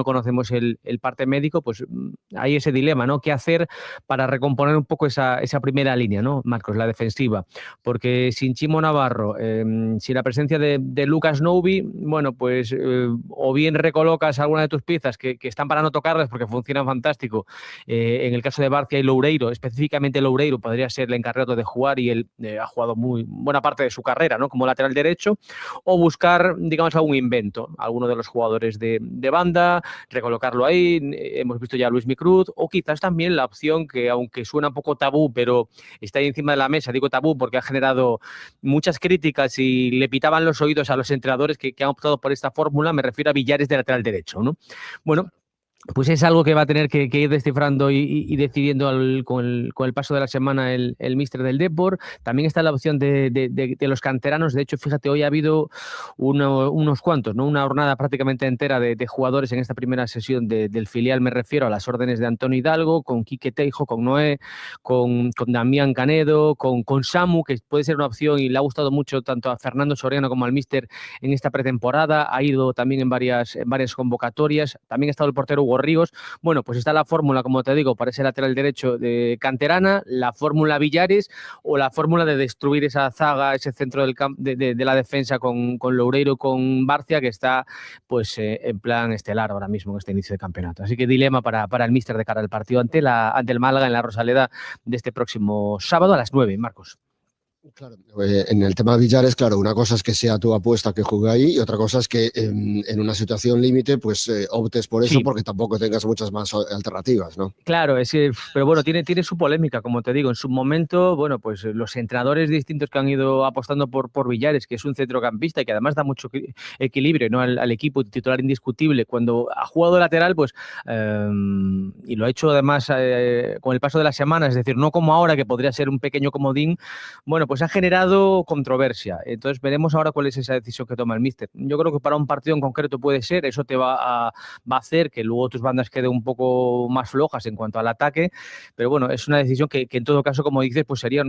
conocemos el parte médico, pues hay ese dilema, ¿no? ¿Qué hacer para recomponer un poco esa primera línea, ¿no, Marcos? La defensiva, porque sin Chivo Chimo Navarro, si la presencia de Lucas Novi, bueno, pues o bien recolocas alguna de tus piezas que están para no tocarlas porque funcionan fantástico. En el caso de Barcia y Loureiro, específicamente Loureiro podría ser el encargado de jugar y él ha jugado muy buena parte de su carrera, ¿no?, como lateral derecho, o buscar, digamos, algún invento, alguno de los jugadores de banda, recolocarlo ahí. Hemos visto ya a Luis Micruz, o quizás también la opción que, aunque suena un poco tabú, pero está ahí encima de la mesa, digo tabú porque ha generado muchas críticas y le pitaban los oídos a los entrenadores que han optado por esta fórmula, me refiero a Villares de lateral derecho, ¿no? Bueno, pues es algo que va a tener que ir descifrando y decidiendo con el paso de la semana el míster del Depor. También está la opción de los canteranos. De hecho, fíjate, hoy ha habido unos cuantos, ¿no?, una jornada prácticamente entera de jugadores en esta primera sesión del filial. Me refiero a las órdenes de Antonio Hidalgo, con Quique Teijo, con Noé, con Damián Canedo, con Samu, que puede ser una opción y le ha gustado mucho tanto a Fernando Soriano como al míster en esta pretemporada. Ha ido también en varias convocatorias. También ha estado el portero Hugo Ríos. Bueno, pues está la fórmula, como te digo, para ese lateral derecho de canterana, la fórmula Villares o la fórmula de destruir esa zaga, ese centro del de la defensa con Loureiro y con Barcia, que está pues en plan estelar ahora mismo en este inicio de campeonato. Así que dilema para el míster de cara al partido ante el Málaga en la Rosaleda de este próximo sábado a las 9, Marcos. Claro, en el tema de Villares, claro, una cosa es que sea tu apuesta que juegue ahí y otra cosa es que en una situación límite pues optes por eso, sí, porque tampoco tengas muchas más alternativas, ¿no? Claro, pero bueno, tiene su polémica, como te digo. En su momento, bueno, pues los entrenadores distintos que han ido apostando por Villares, que es un centrocampista y que además da mucho equilibrio, ¿no?, al equipo, titular indiscutible. Cuando ha jugado lateral, pues y lo ha hecho además con el paso de las semanas, es decir, no como ahora, que podría ser un pequeño comodín, bueno, pues ha generado controversia. Entonces veremos ahora cuál es esa decisión que toma el míster. Yo creo que para un partido en concreto puede ser, eso te va a hacer que luego tus bandas queden un poco más flojas en cuanto al ataque, pero bueno, es una decisión que en todo caso, como dices, pues sería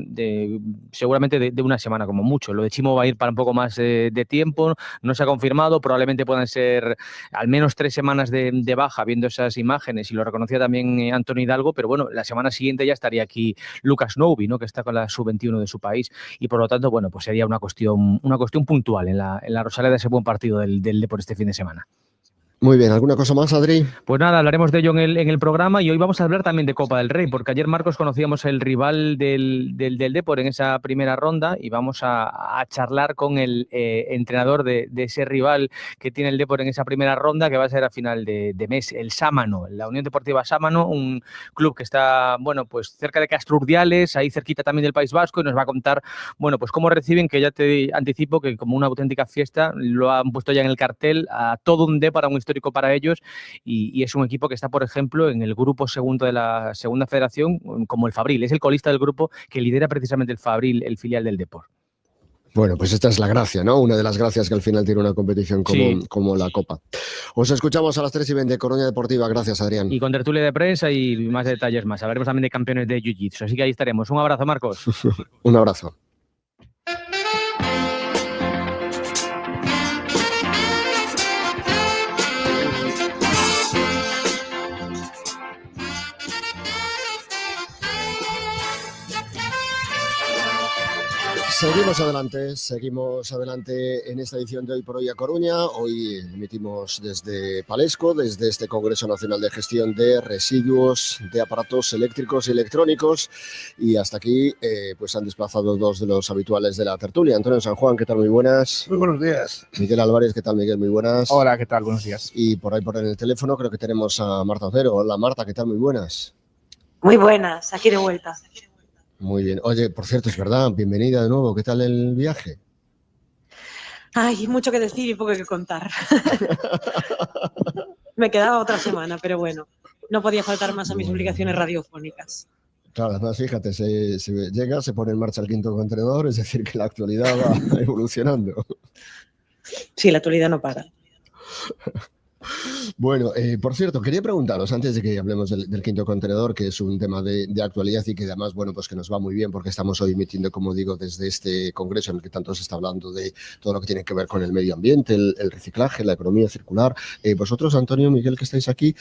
seguramente de una semana como mucho. Lo de Chimo va a ir para un poco más de tiempo, no se ha confirmado, probablemente puedan ser al menos 3 semanas de baja viendo esas imágenes, y lo reconocía también Antonio Hidalgo, pero bueno, la semana siguiente ya estaría aquí Lucas Novi, ¿no?, que está con la sub-21 de su país. Y por lo tanto, bueno, pues sería una cuestión puntual en la Rosaleda de ese buen partido del Depor este fin de semana. Muy bien, ¿alguna cosa más, Adri? Pues nada, hablaremos de ello en el programa, y hoy vamos a hablar también de Copa del Rey, porque ayer, Marcos, conocíamos el rival del Depor en esa primera ronda, y vamos a charlar con el entrenador de ese rival que tiene el Depor en esa primera ronda, que va a ser a final de mes, el Sámano, la Unión Deportiva Sámano, un club que está, bueno, pues cerca de Castrurdiales, ahí cerquita también del País Vasco, y nos va a contar, bueno, pues cómo reciben, que ya te anticipo que como una auténtica fiesta, lo han puesto ya en el cartel, a todo un Depor, a un histórico para ellos, y es un equipo que está, por ejemplo, en el grupo segundo de la segunda federación, como el Fabril. Es el colista del grupo que lidera precisamente el Fabril, el filial del Depor. Bueno, pues esta es la gracia, ¿no? Una de las gracias que al final tiene una competición como la Copa. Os escuchamos a las 3:20 de Coruña Deportiva. Gracias, Adrián. Y con tertulia de prensa y más detalles más. Hablaremos también de campeones de Jiu-Jitsu. Así que ahí estaremos. Un abrazo, Marcos. Un abrazo. Seguimos adelante en esta edición de Hoy por Hoy a Coruña. Hoy emitimos desde Palesco, desde este Congreso Nacional de Gestión de Residuos de Aparatos Eléctricos y Electrónicos, y hasta aquí pues han desplazado dos de los habituales de la tertulia. Antonio San Juan, ¿qué tal? Muy buenas. Muy buenos días. Miguel Álvarez, ¿qué tal, Miguel? Muy buenas. Hola, ¿qué tal? Buenos días. Y por ahí por el teléfono creo que tenemos a Marta Otero. Hola, Marta, ¿qué tal? Muy buenas. Muy buenas, aquí de vuelta. Muy bien. Oye, por cierto, es verdad, bienvenida de nuevo. ¿Qué tal el viaje? Ay, mucho que decir y poco que contar. Me quedaba otra semana, pero bueno, no podía faltar más a mis obligaciones radiofónicas. Claro, además, fíjate, se llega, se pone en marcha el quinto contenedor, es decir, que la actualidad va evolucionando. Sí, la actualidad no para. Bueno, por cierto, quería preguntaros, antes de que hablemos del quinto contenedor, que es un tema de actualidad y que además, bueno, pues que nos va muy bien porque estamos hoy emitiendo, como digo, desde este congreso en el que tanto se está hablando de todo lo que tiene que ver con el medio ambiente, el reciclaje, la economía circular. Vosotros, Antonio, Miguel, que estáis aquí,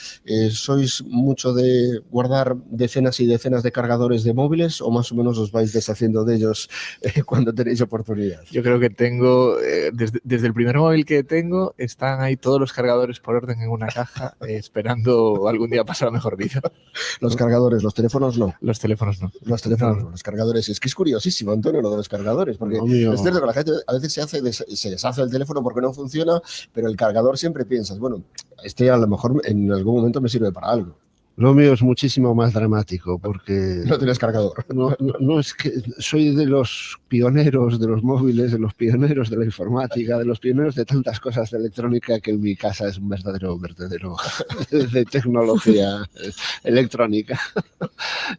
¿sois mucho de guardar decenas y decenas de cargadores de móviles o más o menos os vais deshaciendo de ellos cuando tenéis oportunidad? Yo creo que tengo, desde el primer móvil que tengo, están ahí todos los cargadores por orden en una caja, esperando algún día pasar a mejor vida. Los cargadores, los teléfonos no. Los teléfonos no. Los teléfonos no, los cargadores. Es que es curiosísimo, Antonio, lo de los cargadores, porque es cierto que la gente a veces se deshace el teléfono porque no funciona, pero el cargador siempre piensas, bueno, este a lo mejor en algún momento me sirve para algo. Lo mío es muchísimo más dramático porque... No tienes cargador. No, es que soy de los pioneros de los móviles, de los pioneros de la informática, de los pioneros de tantas cosas de electrónica que en mi casa es un verdadero de tecnología electrónica.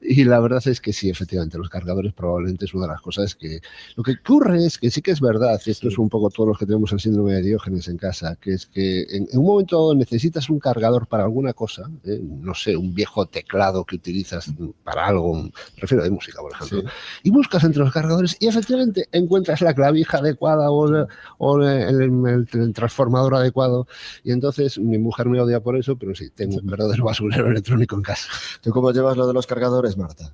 Y la verdad es que sí, efectivamente, los cargadores probablemente es una de las cosas que... Lo que ocurre es que sí que es verdad, y esto es un poco todos los que tenemos el síndrome de Diógenes en casa, que es que en un momento necesitas un cargador para alguna cosa, no sé, un viejo teclado que utilizas para algo, me refiero de música, por ejemplo, sí. Y buscas entre los cargadores y efectivamente encuentras la clavija adecuada o el transformador adecuado, y entonces mi mujer me odia por eso, pero sí, tengo un verdadero basurero electrónico en casa. ¿Tú cómo llevas lo de los cargadores, Marta?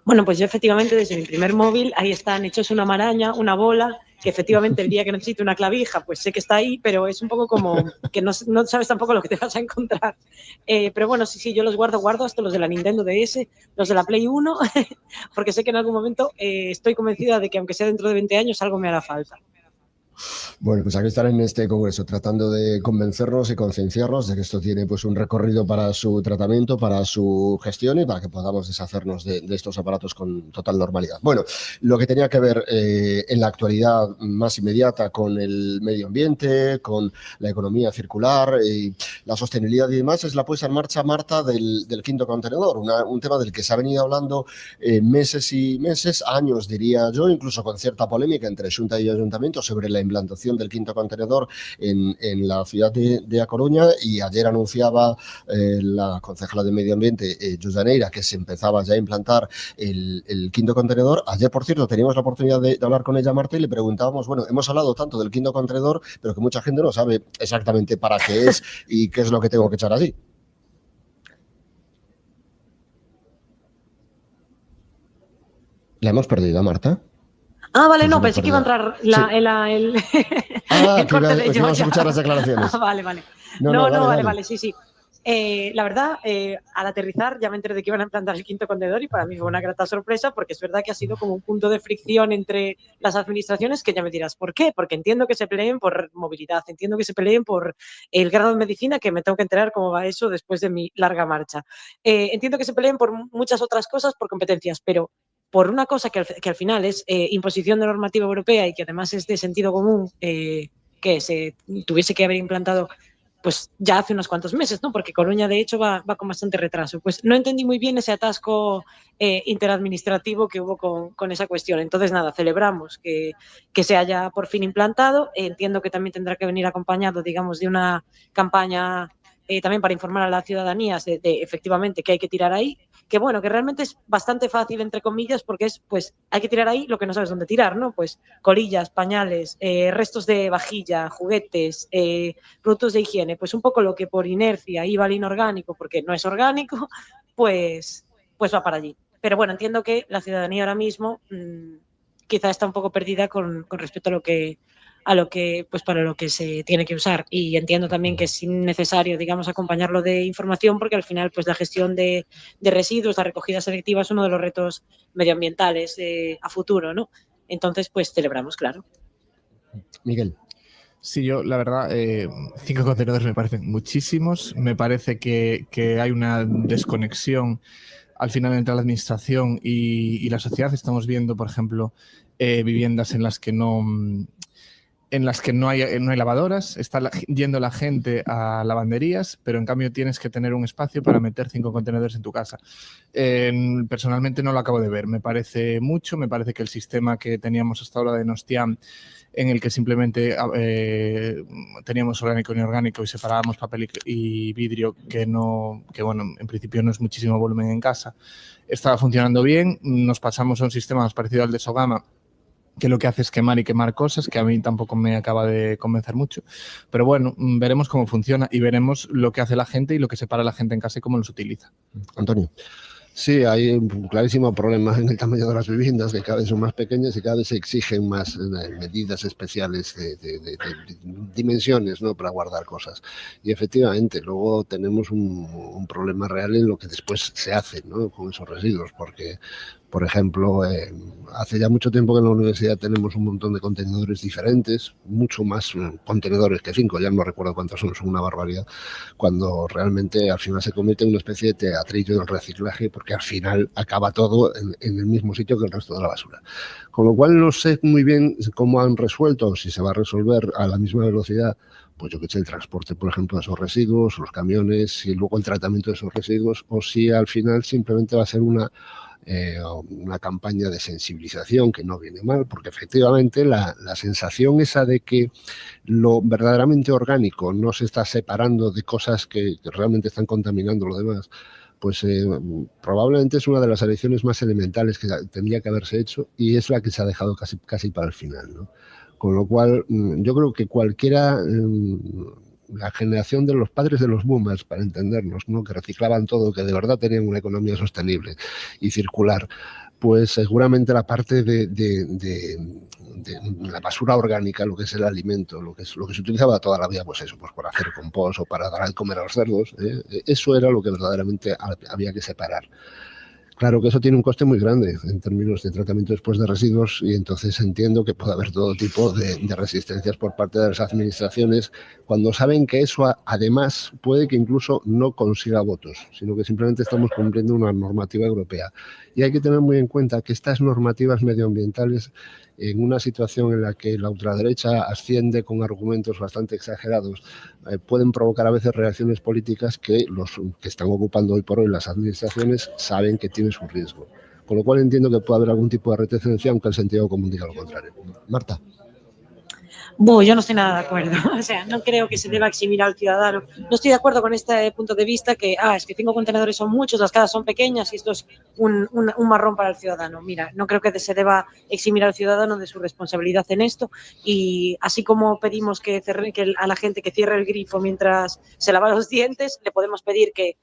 Bueno, pues yo efectivamente desde mi primer móvil, ahí están hechos una maraña, una bola, que efectivamente el día que necesito una clavija, pues sé que está ahí, pero es un poco como que no sabes tampoco lo que te vas a encontrar. Pero bueno, sí, yo los guardo hasta los de la Nintendo DS, los de la Play 1, porque sé que en algún momento estoy convencida de que aunque sea dentro de 20 años, algo me hará falta. Bueno, pues aquí estarán en este congreso tratando de convencernos y concienciarnos de que esto tiene pues un recorrido para su tratamiento, para su gestión y para que podamos deshacernos de estos aparatos con total normalidad. Bueno, lo que tenía que ver en la actualidad más inmediata con el medio ambiente, con la economía circular y la sostenibilidad y demás es la puesta en marcha, Marta, del quinto contenedor, un tema del que se ha venido hablando meses y meses, años diría yo, incluso con cierta polémica entre Xunta y Ayuntamiento sobre la implantación del quinto contenedor en la ciudad de A Coruña, y ayer anunciaba la concejala de Medio Ambiente, Josaneira, que se empezaba ya a implantar el quinto contenedor. Ayer, por cierto, teníamos la oportunidad de hablar con ella, Marta, y le preguntábamos, bueno, hemos hablado tanto del quinto contenedor, pero que mucha gente no sabe exactamente para qué es y qué es lo que tengo que echar allí. ¿La hemos perdido, Marta? Ah, vale, no, pensé que iba a entrar el corte de que vamos a escuchar las declaraciones. Vale. No, vale, sí. La verdad, al aterrizar ya me enteré de que iban a implantar el quinto contenedor y para mí fue una grata sorpresa porque es verdad que ha sido como un punto de fricción entre las administraciones que ya me dirás, ¿por qué? Porque entiendo que se peleen por movilidad, entiendo que se peleen por el grado de medicina, que me tengo que enterar cómo va eso después de mi larga marcha. Entiendo que se peleen por muchas otras cosas, por competencias, pero por una cosa que al final es imposición de normativa europea y que además es de sentido común que se tuviese que haber implantado pues ya hace unos cuantos meses, ¿no? Porque Coruña, de hecho, va con bastante retraso. Pues no entendí muy bien ese atasco interadministrativo que hubo con esa cuestión. Entonces, nada, celebramos que se haya por fin implantado. Entiendo que también tendrá que venir acompañado, digamos, de una campaña también para informar a la ciudadanía de efectivamente que hay que tirar ahí, que bueno, que realmente es bastante fácil, entre comillas, porque es, pues, hay que tirar ahí lo que no sabes dónde tirar, ¿no? Pues colillas, pañales, restos de vajilla, juguetes, productos de higiene, pues un poco lo que por inercia iba al inorgánico, porque no es orgánico, pues va para allí. Pero bueno, entiendo que la ciudadanía ahora mismo quizá está un poco perdida con respecto a lo que pues para lo que se tiene que usar, y entiendo también que es necesario, digamos, acompañarlo de información porque al final pues la gestión de residuos, la recogida selectiva es uno de los retos medioambientales a futuro, ¿no? Entonces pues celebramos, claro. Miguel. Sí, yo la verdad, 5 contenedores me parecen muchísimos, me parece que hay una desconexión al final entre la administración y la sociedad. Estamos viendo, por ejemplo, viviendas en las que no hay lavadoras, está yendo la gente a lavanderías, pero en cambio tienes que tener un espacio para meter 5 contenedores en tu casa. Personalmente no lo acabo de ver, me parece mucho, me parece que el sistema que teníamos hasta ahora de Nostiam en el que simplemente teníamos orgánico e inorgánico y separábamos papel y vidrio, que bueno, en principio no es muchísimo volumen en casa. Estaba funcionando bien. Nos pasamos a un sistema más parecido al de Sogama, que lo que hace es quemar y quemar cosas, que a mí tampoco me acaba de convencer mucho. Pero bueno, veremos cómo funciona y veremos lo que hace la gente y lo que separa a la gente en casa y cómo los utiliza. Antonio. Sí, hay un clarísimo problema en el tamaño de las viviendas, que cada vez son más pequeñas y cada vez se exigen más medidas especiales de dimensiones, ¿no?, para guardar cosas. Y efectivamente, luego tenemos un problema real en lo que después se hace, ¿no?, con esos residuos, porque, por ejemplo, hace ya mucho tiempo que en la universidad tenemos un montón de contenedores diferentes, mucho más contenedores que 5, ya no recuerdo cuántos son una barbaridad, cuando realmente al final se convierte en una especie de teatrillo del reciclaje, porque al final acaba todo en el mismo sitio que el resto de la basura. Con lo cual no sé muy bien cómo han resuelto, si se va a resolver a la misma velocidad, pues yo que sé, el transporte, por ejemplo, de esos residuos, los camiones, y luego el tratamiento de esos residuos, o si al final simplemente va a ser una campaña de sensibilización, que no viene mal, porque efectivamente la sensación esa de que lo verdaderamente orgánico no se está separando de cosas que realmente están contaminando lo demás, pues probablemente es una de las elecciones más elementales que tendría que haberse hecho, y es la que se ha dejado casi para el final, ¿no? Con lo cual, yo creo que cualquiera, la generación de los padres de los boomers, para entendernos, ¿no?, que reciclaban todo, que de verdad tenían una economía sostenible y circular, pues seguramente la parte de la basura orgánica, lo que es el alimento, lo que se utilizaba toda la vida, pues eso, pues para hacer compost o para dar de comer a los cerdos, eso era lo que verdaderamente había que separar. Claro que eso tiene un coste muy grande en términos de tratamiento después de residuos, y entonces entiendo que puede haber todo tipo de resistencias por parte de las administraciones cuando saben que eso además puede que incluso no consiga votos, sino que simplemente estamos cumpliendo una normativa europea. Y hay que tener muy en cuenta que estas normativas medioambientales, en una situación en la que la ultraderecha asciende con argumentos bastante exagerados, pueden provocar a veces reacciones políticas que los que están ocupando hoy por hoy las administraciones saben que tiene su riesgo. Con lo cual entiendo que puede haber algún tipo de reticencia, aunque el sentido común diga lo contrario. Marta. Yo no estoy nada de acuerdo. O sea, no creo que se deba eximir al ciudadano. No estoy de acuerdo con este punto de vista que, es que 5 contenedores son muchos, las casas son pequeñas y esto es un marrón para el ciudadano. Mira, no creo que se deba eximir al ciudadano de su responsabilidad en esto, y así como pedimos que a la gente que cierre el grifo mientras se lava los dientes, le podemos pedir que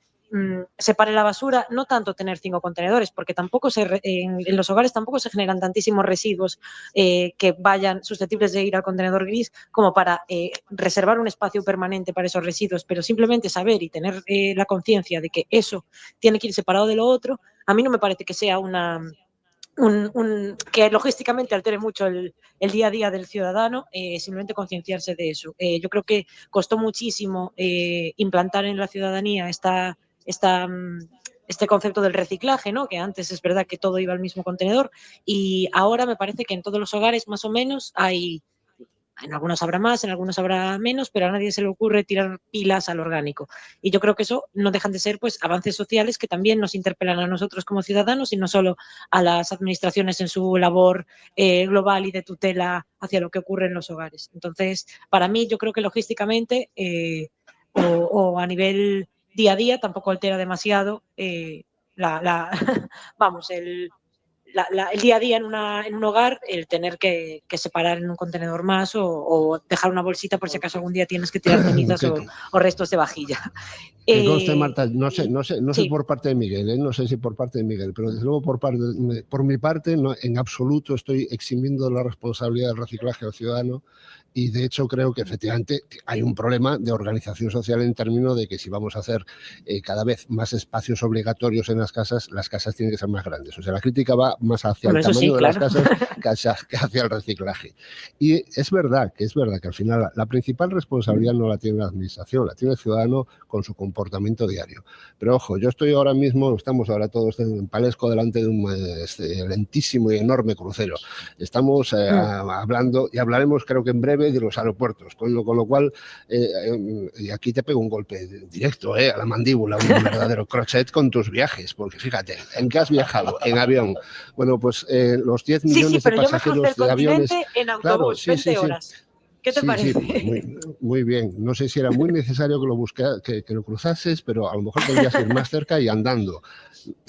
separe la basura, no tanto tener 5 contenedores, porque tampoco en los hogares tampoco se generan tantísimos residuos que vayan susceptibles de ir al contenedor gris como para reservar un espacio permanente para esos residuos, pero simplemente saber y tener la conciencia de que eso tiene que ir separado de lo otro, a mí no me parece que sea que logísticamente altere mucho el día a día del ciudadano, simplemente concienciarse de eso. Yo creo que costó muchísimo implantar en la ciudadanía este concepto del reciclaje, ¿no?, que antes es verdad que todo iba al mismo contenedor, y ahora me parece que en todos los hogares más o menos hay, en algunos habrá más, en algunos habrá menos, pero a nadie se le ocurre tirar pilas al orgánico. Y yo creo que eso no dejan de ser pues avances sociales que también nos interpelan a nosotros como ciudadanos y no solo a las administraciones en su labor global y de tutela hacia lo que ocurre en los hogares. Entonces, para mí, yo creo que logísticamente o a nivel día a día tampoco altera demasiado el día a día en un hogar, el tener que separar en un contenedor más o dejar una bolsita por si acaso algún día tienes que tirar cenizas o restos de vajilla. Que conste, Marta, no sé por parte de Miguel, no sé si por parte de Miguel, pero desde luego por mi parte no, en absoluto estoy eximiendo la responsabilidad del reciclaje al ciudadano, y de hecho creo que efectivamente hay un problema de organización social en términos de que si vamos a hacer cada vez más espacios obligatorios en las casas tienen que ser más grandes. O sea, la crítica va más hacia el tamaño de las casas que hacia el reciclaje. Y es verdad que al final la principal responsabilidad no la tiene la administración, la tiene el ciudadano con su comportamiento comportamiento diario. Pero ojo, estamos ahora todos en Palesco delante de un lentísimo y enorme crucero. Estamos hablando, y hablaremos creo que en breve, de los aeropuertos, con lo cual, y aquí te pego un golpe directo a la mandíbula, un verdadero crochet con tus viajes, porque fíjate, ¿en qué has viajado? En avión. Bueno, pues los 10 millones de pasajeros de aviones... en autobús, 20 horas. ¿Qué te parece? Muy bien. No sé si era muy necesario que lo cruzases, pero a lo mejor podrías ir más cerca y andando.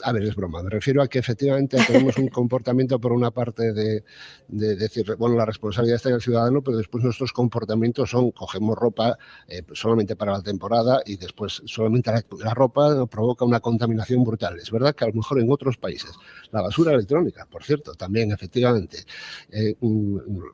A ver, es broma. Me refiero a que efectivamente tenemos un comportamiento por una parte de decir, bueno, la responsabilidad está en el ciudadano, pero después nuestros comportamientos cogemos ropa solamente para la temporada y después solamente la ropa provoca una contaminación brutal. Es verdad que a lo mejor en otros países, la basura electrónica, por cierto, también efectivamente,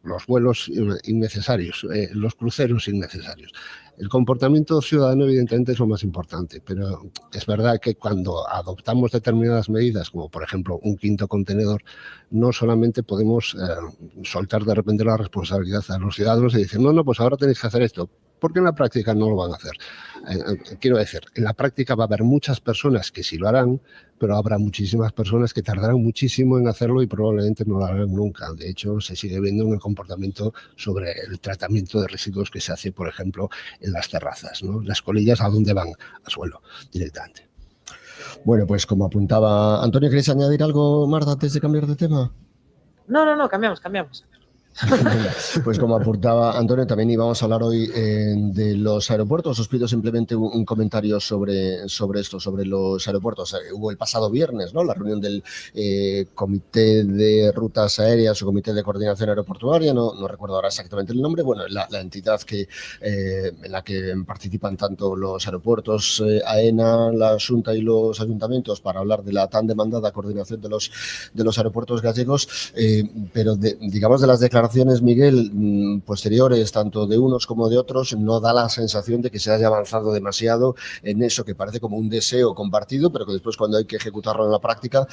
los vuelos innecesarios, los cruceros innecesarios. El comportamiento ciudadano evidentemente es lo más importante, pero es verdad que cuando adoptamos determinadas medidas, como por ejemplo un quinto contenedor, no solamente podemos soltar de repente la responsabilidad a los ciudadanos y decir, no, pues ahora tenéis que hacer esto, porque en la práctica no lo van a hacer. Quiero decir, en la práctica va a haber muchas personas que sí lo harán, pero habrá muchísimas personas que tardarán muchísimo en hacerlo y probablemente no lo harán nunca. De hecho, se sigue viendo en el comportamiento sobre el tratamiento de residuos que se hace, por ejemplo, en las terrazas, ¿no? Las colillas, ¿a dónde van? Al suelo, directamente. Bueno, pues como apuntaba Antonio, ¿queréis añadir algo, Marta, antes de cambiar de tema? No, cambiamos. Pues como apuntaba Antonio, también íbamos a hablar hoy de los aeropuertos. Os pido simplemente un comentario sobre esto, sobre los aeropuertos. Hubo el pasado viernes, ¿no?, la reunión del Comité de Rutas Aéreas o Comité de Coordinación Aeroportuaria, no recuerdo ahora exactamente el nombre, bueno, la entidad en la que participan tanto los aeropuertos, AENA, la Xunta y los ayuntamientos, para hablar de la tan demandada coordinación de los aeropuertos gallegos, pero digamos de las declaraciones, Miguel, posteriores, tanto de unos como de otros, no da la sensación de que se haya avanzado demasiado en eso que parece como un deseo compartido, pero que después cuando hay que ejecutarlo en la práctica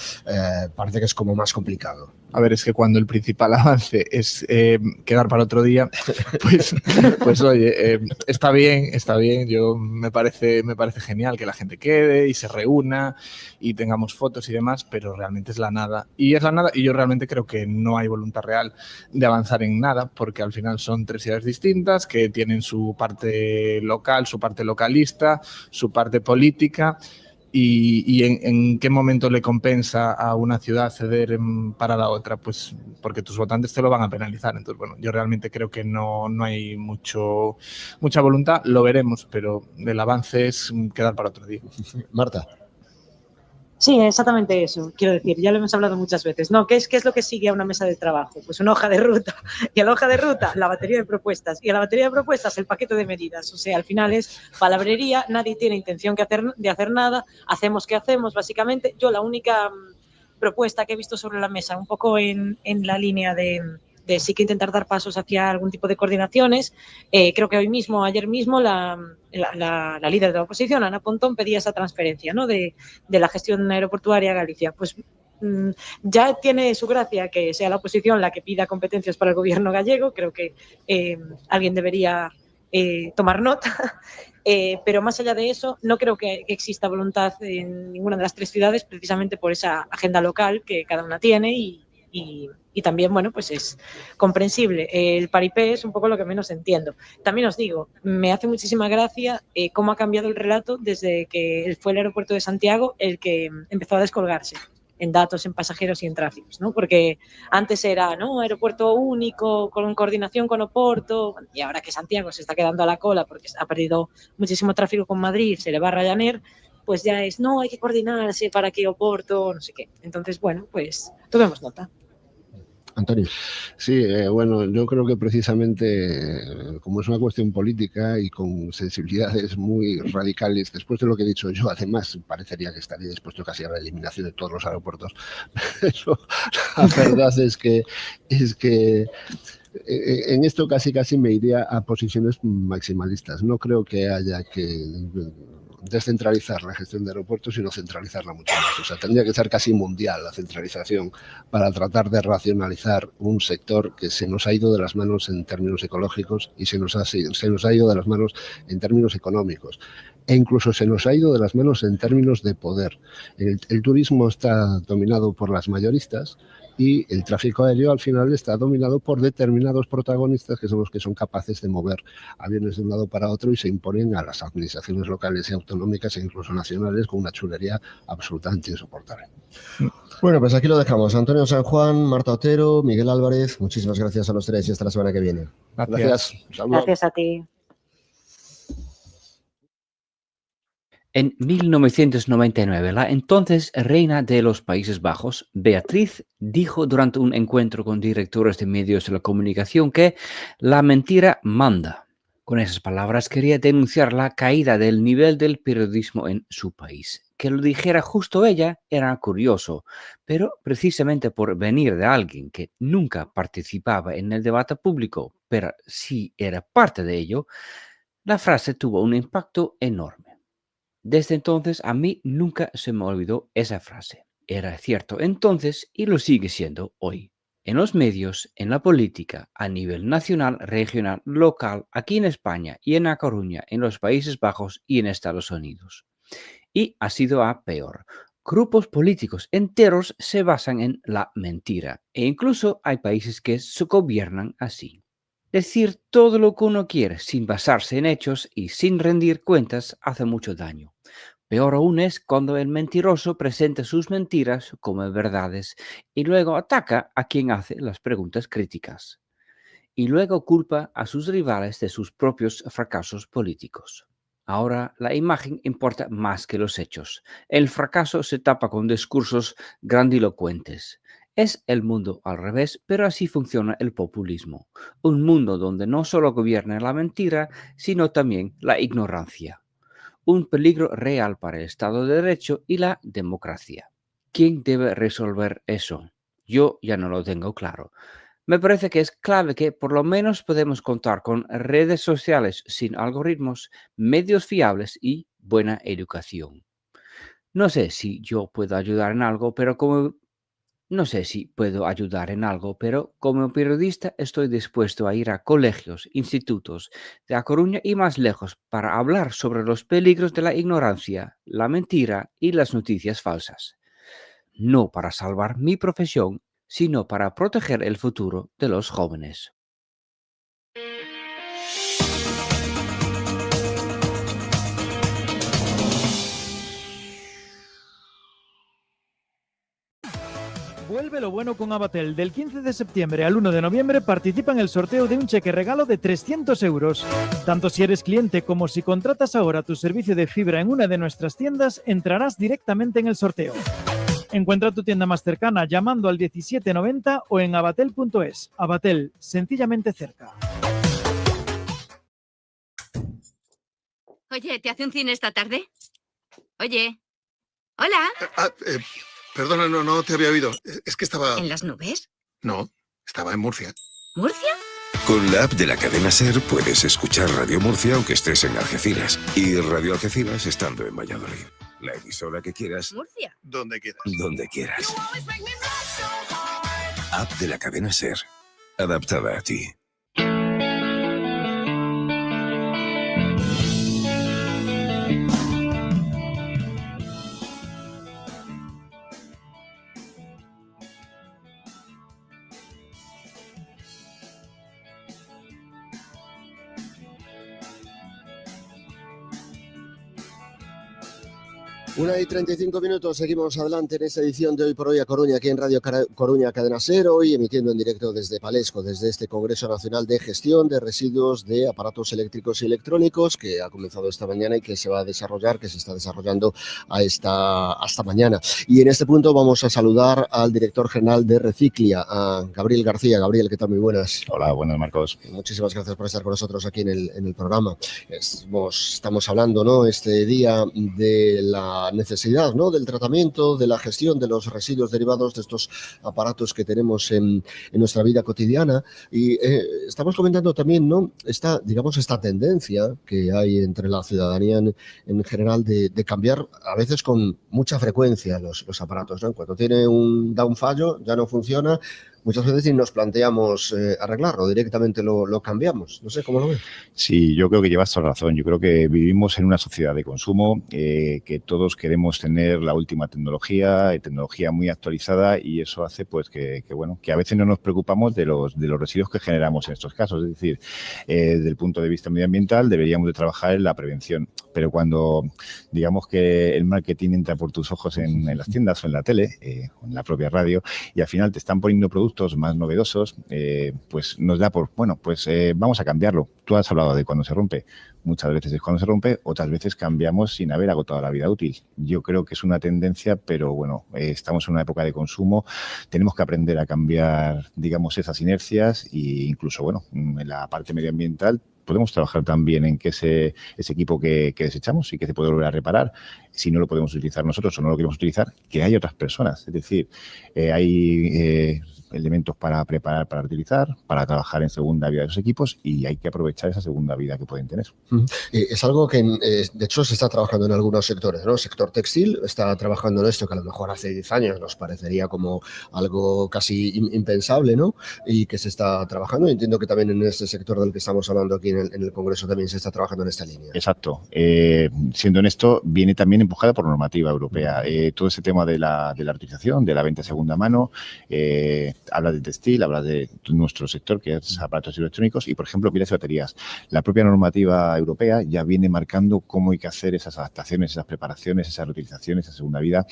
parece que es como más complicado. A ver, es que cuando el principal avance es quedar para otro día, pues oye, está bien, me parece genial que la gente quede y se reúna y tengamos fotos y demás, pero realmente es la nada. Y yo realmente creo que no hay voluntad real de avanzar en nada, porque al final son 3 ciudades distintas que tienen su parte local, su parte localista, su parte política. ¿Y en qué momento le compensa a una ciudad ceder para la otra? Pues porque tus votantes te lo van a penalizar. Entonces, bueno, yo realmente creo que no hay mucha voluntad. Lo veremos, pero el avance es quedar para otro día. Marta. Sí, exactamente eso. Quiero decir, ya lo hemos hablado muchas veces. ¿No? ¿Qué es lo que sigue a una mesa de trabajo? Pues una hoja de ruta. Y a la hoja de ruta, la batería de propuestas. Y a la batería de propuestas, el paquete de medidas. O sea, al final es palabrería, nadie tiene intención de hacer nada. Hacemos que hacemos, básicamente. Yo la única propuesta que he visto sobre la mesa, un poco en la línea de sí que intentar dar pasos hacia algún tipo de coordinaciones. Creo que ayer mismo, la líder de la oposición, Ana Pontón, pedía esa transferencia, ¿no?, de la gestión aeroportuaria a Galicia. Pues ya tiene su gracia que sea la oposición la que pida competencias para el gobierno gallego. Creo que alguien debería tomar nota. Pero más allá de eso, no creo que exista voluntad en ninguna de las 3 ciudades, precisamente por esa agenda local que cada una tiene y también, bueno, pues es comprensible. El paripé es un poco lo que menos entiendo. También os digo, me hace muchísima gracia cómo ha cambiado el relato desde que fue el aeropuerto de Santiago el que empezó a descolgarse en datos, en pasajeros y en tráficos, ¿no? Porque antes era, ¿no?, aeropuerto único, con coordinación con Oporto, y ahora que Santiago se está quedando a la cola porque ha perdido muchísimo tráfico con Madrid, se le va a Ryanair, pues ya es, no, hay que coordinarse para que Oporto, no sé qué. Entonces, bueno, pues tomemos nota. Antonio. Sí, bueno, yo creo que precisamente como es una cuestión política y con sensibilidades muy radicales, después de lo que he dicho yo, además parecería que estaría dispuesto casi a la eliminación de todos los aeropuertos. Pero la verdad es que en esto casi me iría a posiciones maximalistas. No creo que haya que descentralizar la gestión de aeropuertos, sino centralizarla mucho más. O sea, tendría que ser casi mundial la centralización para tratar de racionalizar un sector que se nos ha ido de las manos en términos ecológicos y se nos ha ido de las manos en términos económicos. e incluso se nos ha ido de las manos en términos de poder. El turismo está dominado por las mayoristas y el tráfico aéreo al final está dominado por determinados protagonistas que son los que son capaces de mover aviones de un lado para otro y se imponen a las administraciones locales y autonómicas e incluso nacionales con una chulería absolutamente insoportable. Bueno, pues aquí lo dejamos. Antonio San Juan, Marta Otero, Miguel Álvarez, muchísimas gracias a los tres y hasta la semana que viene. Gracias. Gracias a ti. En 1999, la entonces reina de los Países Bajos, Beatriz, dijo durante un encuentro con directores de medios de la comunicación que la mentira manda. Con esas palabras quería denunciar la caída del nivel del periodismo en su país. Que lo dijera justo ella era curioso, pero precisamente por venir de alguien que nunca participaba en el debate público, pero sí era parte de ello, la frase tuvo un impacto enorme. Desde entonces a mí nunca se me olvidó esa frase. Era cierto entonces y lo sigue siendo hoy. En los medios, en la política, a nivel nacional, regional, local, aquí en España y en A Coruña, en los Países Bajos y en Estados Unidos. Y ha sido a peor. Grupos políticos enteros se basan en la mentira e incluso hay países que se gobiernan así. Decir todo lo que uno quiere sin basarse en hechos y sin rendir cuentas hace mucho daño. Peor aún es cuando el mentiroso presenta sus mentiras como verdades y luego ataca a quien hace las preguntas críticas. Y luego culpa a sus rivales de sus propios fracasos políticos. Ahora la imagen importa más que los hechos. El fracaso se tapa con discursos grandilocuentes. Es el mundo al revés, pero así funciona el populismo. Un mundo donde no solo gobierna la mentira, sino también la ignorancia. Un peligro real para el Estado de Derecho y la democracia. ¿Quién debe resolver eso? Yo ya no lo tengo claro. Me parece que es clave que por lo menos podemos contar con redes sociales sin algoritmos, medios fiables y buena educación. No sé si yo puedo ayudar en algo, pero como periodista estoy dispuesto a ir a colegios, institutos de A Coruña y más lejos para hablar sobre los peligros de la ignorancia, la mentira y las noticias falsas. No para salvar mi profesión, sino para proteger el futuro de los jóvenes. Vuelve lo bueno con Abatel. Del 15 de septiembre al 1 de noviembre participa en el sorteo de un cheque regalo de 300 euros. Tanto si eres cliente como si contratas ahora tu servicio de fibra en una de nuestras tiendas, entrarás directamente en el sorteo. Encuentra tu tienda más cercana llamando al 1790 o en abatel.es. Abatel, sencillamente cerca. Oye, ¿te hace un cine esta tarde? Oye. Hola. Perdona, no te había oído. Es que estaba... ¿En las nubes? No, estaba en Murcia. ¿Murcia? Con la app de la cadena SER puedes escuchar Radio Murcia aunque estés en Algeciras y Radio Algeciras estando en Valladolid. La emisora que quieras. Murcia. Donde quieras. Donde quieras. App de la cadena SER. Adaptada a ti. Una y 35 minutos, seguimos adelante en esta edición de Hoy por Hoy a Coruña, aquí en Radio Coruña Cadena SER, hoy emitiendo en directo desde Palesco, desde este Congreso Nacional de Gestión de Residuos de Aparatos Eléctricos y Electrónicos, que ha comenzado esta mañana y que se va a desarrollar, que se está desarrollando hasta mañana. Y en este punto vamos a saludar al director general de Reciclia, a Gabriel García. Gabriel, ¿qué tal? Muy buenas. Hola, buenas, Marcos. Muchísimas gracias por estar con nosotros aquí en el programa. Estamos hablando, ¿no?, este día de la necesidad, ¿no?, del tratamiento, de la gestión de los residuos derivados de estos aparatos que tenemos en nuestra vida cotidiana. Y estamos comentando también, ¿no?, esta tendencia que hay entre la ciudadanía en general de cambiar a veces con mucha frecuencia los aparatos, ¿no? Cuando da un fallo, ya no funciona. muchas veces ni nos planteamos arreglarlo, directamente lo cambiamos. No sé cómo lo ves. Sí, yo creo que llevas toda razón. Yo creo que vivimos en una sociedad de consumo, que todos queremos tener la última tecnología muy actualizada, y eso hace pues que a veces no nos preocupamos de los residuos que generamos en estos casos. Es decir, desde el punto de vista medioambiental deberíamos de trabajar en la prevención, pero cuando digamos que el marketing entra por tus ojos en las tiendas o en la tele, en la propia radio, y al final te están poniendo productos más novedosos, pues nos da por, vamos a cambiarlo. Tú has hablado de cuando se rompe. Muchas veces es cuando se rompe, otras veces cambiamos sin haber agotado la vida útil. Yo creo que es una tendencia, pero bueno, estamos en una época de consumo, tenemos que aprender a cambiar, digamos, esas inercias, e incluso, bueno, en la parte medioambiental podemos trabajar también en que ese equipo que desechamos y que se puede volver a reparar, si no lo podemos utilizar nosotros o no lo queremos utilizar, que hay otras personas. Es decir, hay elementos para preparar, para utilizar, para trabajar en segunda vida de esos equipos, y hay que aprovechar esa segunda vida que pueden tener. Es algo que, de hecho, se está trabajando en algunos sectores, ¿no? El sector textil está trabajando en esto, que a lo mejor hace 10 años nos parecería como algo casi impensable, ¿no? Y que se está trabajando. Y entiendo que también en este sector del que estamos hablando aquí en el Congreso también se está trabajando en esta línea. Exacto. Siendo honesto, viene también empujada por normativa europea. Todo ese tema de la utilización, de la venta de segunda mano, habla de textil, habla de nuestro sector, que es aparatos electrónicos, y, por ejemplo, pilas y baterías. La propia normativa europea ya viene marcando cómo hay que hacer esas adaptaciones, esas preparaciones, esas reutilizaciones, esa segunda vida.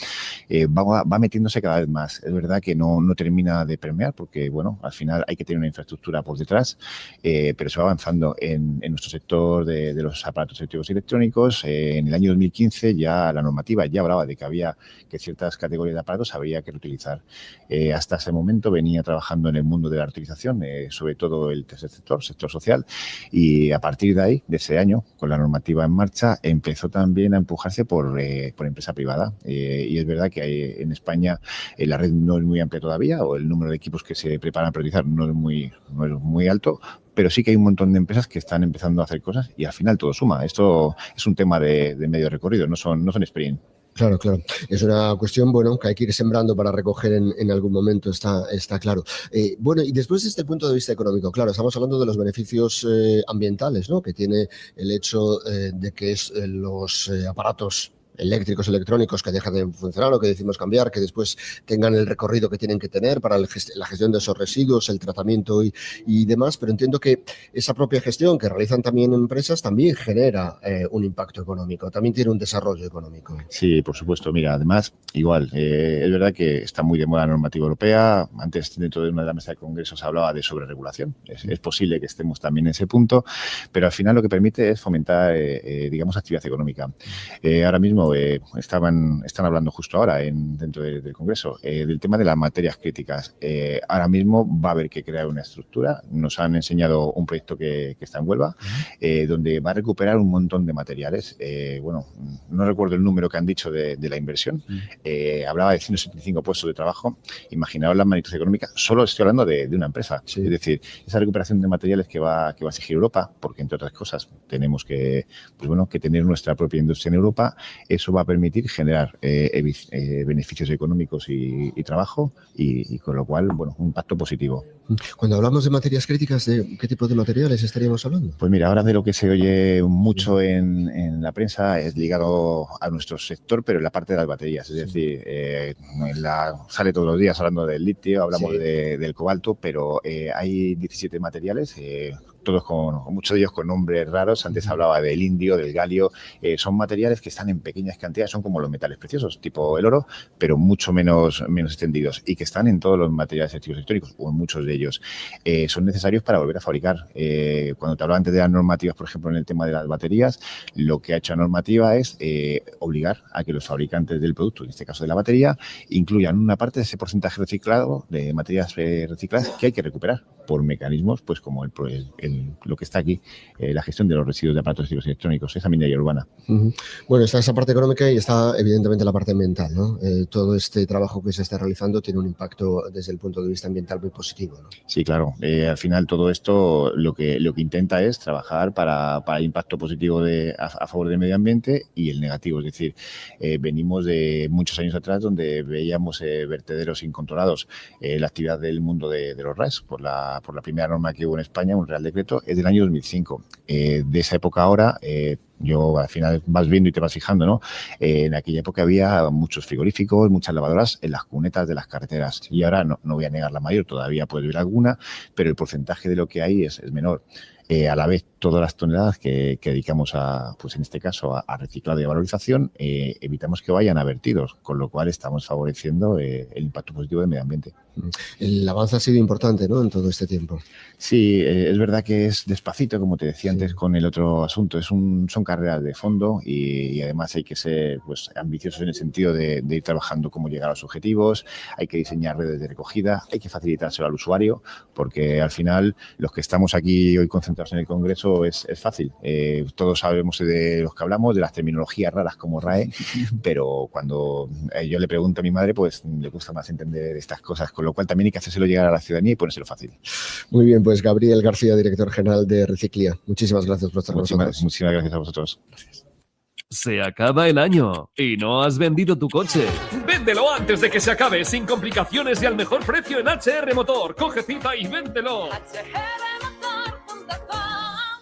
Va metiéndose cada vez más. Es verdad que no termina de permear, porque, bueno, al final hay que tener una infraestructura por detrás, pero se va avanzando en nuestro sector de los aparatos electrónicos. En el año 2015 ya la normativa ya hablaba de que ciertas categorías de aparatos habría que reutilizar. Hasta ese momento venía trabajando en el mundo de la reutilización, sobre todo el tercer sector social, y a partir de ahí, de ese año, con la normativa en marcha, empezó también a empujarse por empresa privada. Y es verdad que en España la red no es muy amplia todavía, o el número de equipos que se preparan para utilizar no es muy alto, pero sí que hay un montón de empresas que están empezando a hacer cosas, y al final todo suma. Esto es un tema de medio recorrido, no son sprint. Claro. Es una cuestión, bueno, que hay que ir sembrando para recoger en algún momento, está claro. Bueno, y después desde el punto de vista económico, claro, estamos hablando de los beneficios ambientales, ¿no?, que tiene el hecho de que los aparatos eléctricos, electrónicos que dejan de funcionar o que decimos cambiar, que después tengan el recorrido que tienen que tener para la gestión de esos residuos, el tratamiento y demás, pero entiendo que esa propia gestión que realizan también empresas también genera un impacto económico, también tiene un desarrollo económico. Sí, por supuesto. Mira, además, igual, es verdad que está muy de moda la normativa europea. Antes, dentro de una de las mesas de congresos, se hablaba de sobreregulación. Es posible que estemos también en ese punto, pero al final lo que permite es fomentar, digamos, actividad económica. Ahora mismo están hablando justo ahora dentro del Congreso del tema de las materias críticas. Ahora mismo va a haber que crear una estructura. Nos han enseñado un proyecto que está en Huelva, donde va a recuperar un montón de materiales. Bueno, no recuerdo el número que han dicho de la inversión. Hablaba de 175 puestos de trabajo. Imaginaos las magnitudes económicas. Solo estoy hablando de una empresa. Sí. Es decir, esa recuperación de materiales que va a exigir Europa, porque entre otras cosas tenemos que tener nuestra propia industria en Europa. Eso va a permitir generar beneficios económicos y trabajo, y con lo cual, bueno, un impacto positivo. Cuando hablamos de materias críticas, ¿de qué tipo de materiales estaríamos hablando? Pues mira, ahora de lo que se oye mucho en la prensa es ligado a nuestro sector, pero en la parte de las baterías. Es decir, sale todos los días hablando del litio, hablamos del cobalto, pero hay 17 materiales, todos muchos de ellos con nombres raros. Antes hablaba del indio, del galio. Son materiales que están en pequeñas cantidades, son como los metales preciosos, tipo el oro, pero mucho menos extendidos, y que están en todos los materiales electrónicos, o en muchos de ellos. Son necesarios para volver a fabricar. Cuando te hablaba antes de las normativas, por ejemplo, en el tema de las baterías, lo que ha hecho la normativa es obligar a que los fabricantes del producto, en este caso de la batería, incluyan una parte de ese porcentaje reciclado de materias recicladas que hay que recuperar por mecanismos, pues como el lo que está aquí, la gestión de los residuos de aparatos electrónicos, esa minería urbana. Bueno, está esa parte económica y está evidentemente la parte ambiental, ¿no? Todo este trabajo que se está realizando tiene un impacto desde el punto de vista ambiental muy positivo, ¿no? Sí, claro. Al final todo esto lo que intenta es trabajar para el impacto positivo a favor del medio ambiente y el negativo. Es decir, venimos de muchos años atrás donde veíamos vertederos incontrolados. La actividad del mundo de los RAS, por la primera norma que hubo en España, un Real Decreto, es del año 2005. De esa época ahora, yo al final vas viendo y te vas fijando, ¿no? En aquella época había muchos frigoríficos, muchas lavadoras en las cunetas de las carreteras. Y ahora no voy a negar la mayor, todavía puede haber alguna, pero el porcentaje de lo que hay es menor. A la vez, todas las toneladas que dedicamos pues en este caso, a reciclado y a valorización, evitamos que vayan a vertidos, con lo cual estamos favoreciendo el impacto positivo del medio ambiente. El avance ha sido importante, ¿no?, en todo este tiempo. Sí, es verdad que es despacito, como te decía antes con el otro asunto. Son carreras de fondo y además hay que ser pues ambiciosos en el sentido de ir trabajando cómo llegar a los objetivos, hay que diseñar redes de recogida, hay que facilitárselo al usuario, porque al final los que estamos aquí hoy concentrados en el Congreso es fácil. Todos sabemos de los que hablamos, de las terminologías raras como RAE, pero cuando yo le pregunto a mi madre, pues le gusta más entender estas cosas, con lo cual también hay que hacérselo llegar a la ciudadanía y ponérselo fácil. Muy bien, pues Gabriel García, director general de Reciclia. Muchísimas gracias por estar con nosotros. Muchísimas gracias a vosotros. Gracias. Se acaba el año y no has vendido tu coche. ¡Véndelo antes de que se acabe, sin complicaciones y al mejor precio en HR Motor! Coge cita y véndelo.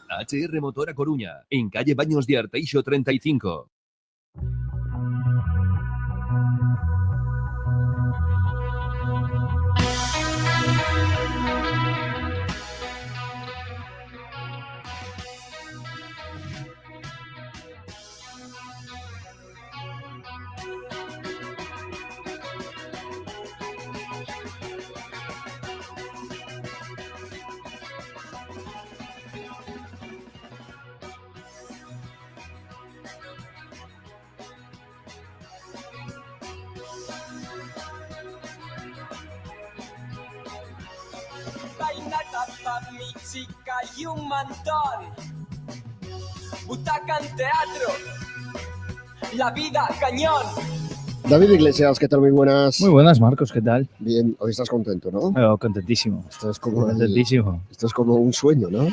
HR Motor A Coruña, en calle Baños de Arteixo 35. Chica y un mantón, butaca en teatro, la vida cañón. David Iglesias, ¿qué tal? Muy buenas. Muy buenas, Marcos, ¿qué tal? Bien, hoy estás contento, ¿no? Contentísimo. Esto es como contentísimo. Esto es como un sueño, ¿no?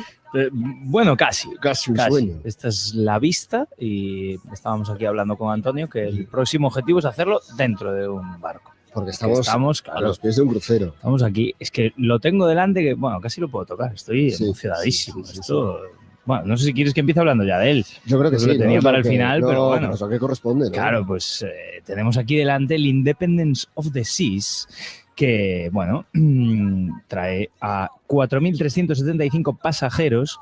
Bueno, casi un sueño. Esta es la vista y estábamos aquí hablando con Antonio que el próximo objetivo es hacerlo dentro de un barco. Porque estamos claro, a los pies de un crucero. Estamos aquí. Es que lo tengo delante que, bueno, casi lo puedo tocar. Estoy emocionadísimo. Sí. Bueno, no sé si quieres que empiece hablando ya de él. Yo creo que sí. Lo tenía para el final, pero bueno. Pero eso que corresponde, ¿no? Claro, pues tenemos aquí delante el Independence of the Seas, que, bueno, trae a 4.375 pasajeros.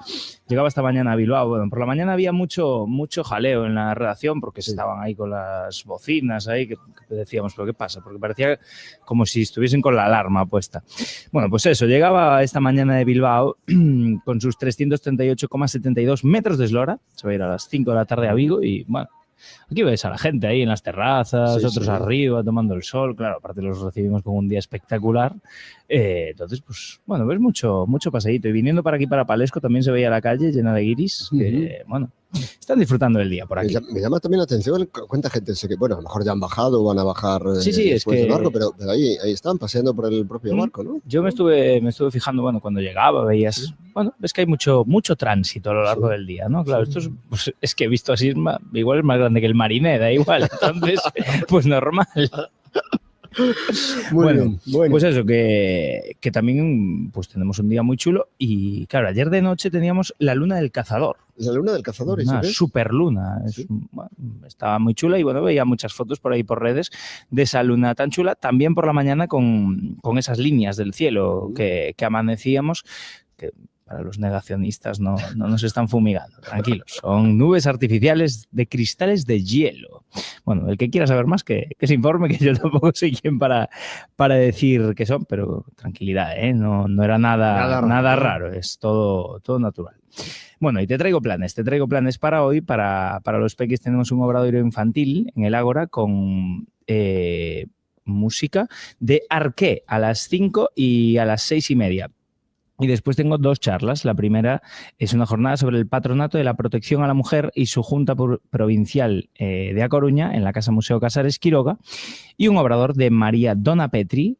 Llegaba esta mañana a Bilbao. Bueno, por la mañana había mucho jaleo en la redacción porque estaban ahí con las bocinas ahí, que decíamos, ¿pero qué pasa? Porque parecía como si estuviesen con la alarma puesta. Bueno, pues eso, llegaba esta mañana de Bilbao con sus 338,72 metros de eslora. Se va a ir a las 5 de la tarde a Vigo y, bueno, aquí ves a la gente ahí en las terrazas, otros arriba tomando el sol. Claro, aparte los recibimos con un día espectacular. Entonces, pues, bueno, ves mucho paseíto. Y viniendo para aquí, para Palesco, también se veía la calle llena de guiris. Que, bueno, están disfrutando del día por aquí. Me llama también la atención cuánta gente sé que, bueno, a lo mejor ya han bajado o van a bajar sí, es que del barco, pero ahí están paseando por el propio barco, ¿no? Yo me estuve fijando, bueno, cuando llegaba veías, bueno, ves que hay mucho tránsito a lo largo del día, ¿no? Claro, esto es que visto así, igual es más grande que el Mariné, da igual, entonces, pues normal. Muy bien. Pues eso, que también pues tenemos un día muy chulo y claro, ayer de noche teníamos la luna del cazador. La luna del cazador, una superluna. Bueno, estaba muy chula y bueno, veía muchas fotos por ahí por redes de esa luna tan chula, también por la mañana con esas líneas del cielo que amanecíamos, que para los negacionistas no nos están fumigando, tranquilos. Son nubes artificiales de cristales de hielo. Bueno, el que quiera saber más, que se informe, que yo tampoco soy quien para decir qué son, pero tranquilidad, ¿eh? No era nada raro, es todo natural. Bueno, y te traigo planes para hoy. Para los peques tenemos un obradoiro infantil en el Ágora con música de Arqué a las 5 y a las 6:30. Y después tengo 2 charlas. La primera es una jornada sobre el Patronato de la Protección a la Mujer y su Junta Provincial de A Coruña, en la Casa Museo Casares Quiroga, y un obrador de María Dona Petri,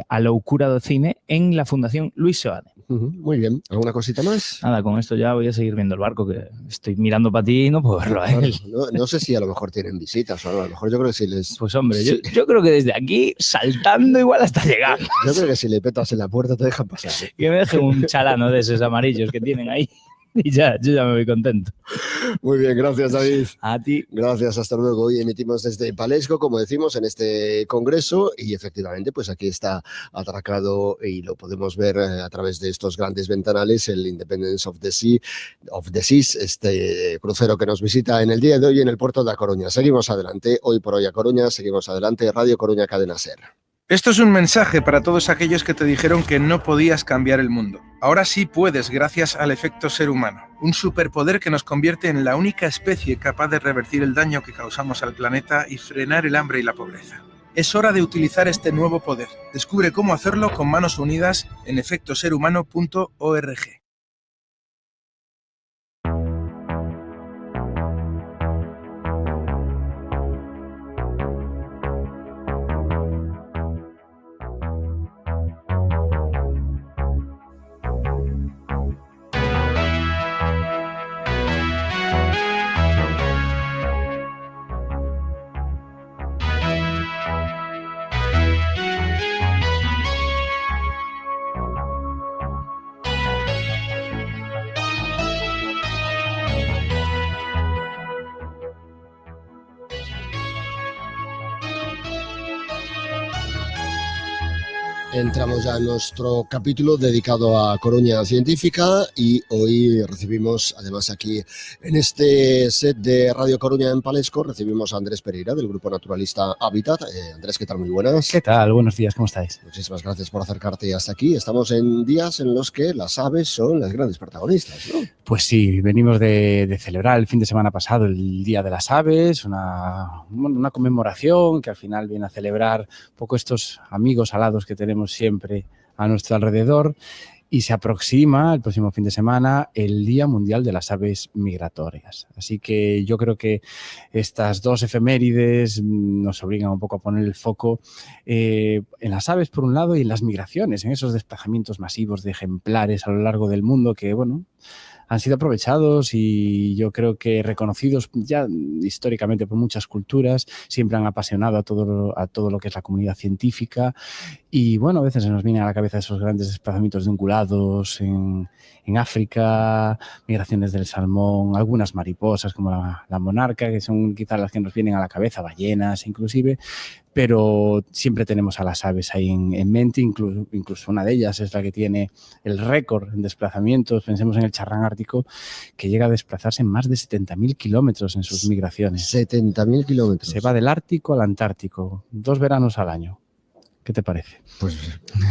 a loucura do cine, en la Fundación Luis Seoane. Muy bien. ¿Alguna cosita más? Nada, con esto ya voy a seguir viendo el barco, que estoy mirando para ti y no puedo verlo a él. No sé si a lo mejor tienen visitas o no. A lo mejor yo creo que si les... Pues hombre, sí. yo creo que desde aquí, saltando igual hasta llegar. Yo creo que si le petas en la puerta te dejan pasar. Que me dejen un chalano de esos amarillos que tienen ahí. Y ya, yo ya me voy contento. Muy bien, gracias David. A ti. Gracias, hasta luego. Hoy emitimos desde Palesco, como decimos, en este congreso y efectivamente pues aquí está atracado y lo podemos ver a través de estos grandes ventanales, el Independence of the Seas, este crucero que nos visita en el día de hoy en el puerto de A Coruña. Seguimos adelante, hoy por hoy A Coruña, seguimos adelante, Radio Coruña Cadena SER. Esto es un mensaje para todos aquellos que te dijeron que no podías cambiar el mundo. Ahora sí puedes gracias al efecto ser humano, un superpoder que nos convierte en la única especie capaz de revertir el daño que causamos al planeta y frenar el hambre y la pobreza. Es hora de utilizar este nuevo poder. Descubre cómo hacerlo con manos unidas en efectoserhumano.org. Entramos ya en nuestro capítulo dedicado a Coruña Científica y hoy recibimos, además aquí en este set de Radio Coruña en Palesco, recibimos a Andrés Pereira del Grupo Naturalista Hábitat. Andrés, ¿qué tal? Muy buenas. ¿Qué tal? Buenos días, ¿cómo estáis? Muchísimas gracias por acercarte hasta aquí. Estamos en días en los que las aves son las grandes protagonistas, ¿no? Pues sí, venimos de celebrar el fin de semana pasado el Día de las Aves, una conmemoración que al final viene a celebrar un poco estos amigos alados que tenemos siempre a nuestro alrededor, y se aproxima el próximo fin de semana el Día Mundial de las Aves Migratorias. Así que yo creo que estas dos efemérides nos obligan un poco a poner el foco en las aves por un lado y en las migraciones, en esos desplazamientos masivos de ejemplares a lo largo del mundo que, bueno, han sido aprovechados y yo creo que reconocidos ya históricamente por muchas culturas, siempre han apasionado a todo lo que es la comunidad científica y bueno, a veces se nos viene a la cabeza esos grandes desplazamientos de ungulados en África, migraciones del salmón, algunas mariposas como la monarca, que son quizás las que nos vienen a la cabeza, ballenas inclusive, pero siempre tenemos a las aves ahí en mente, incluso una de ellas es la que tiene el récord en desplazamientos. Pensemos en el charrán ártico, que llega a desplazarse en más de 70.000 kilómetros en sus migraciones. 70.000 kilómetros. Se va del Ártico al Antártico, 2 veranos al año. ¿Qué te parece? Pues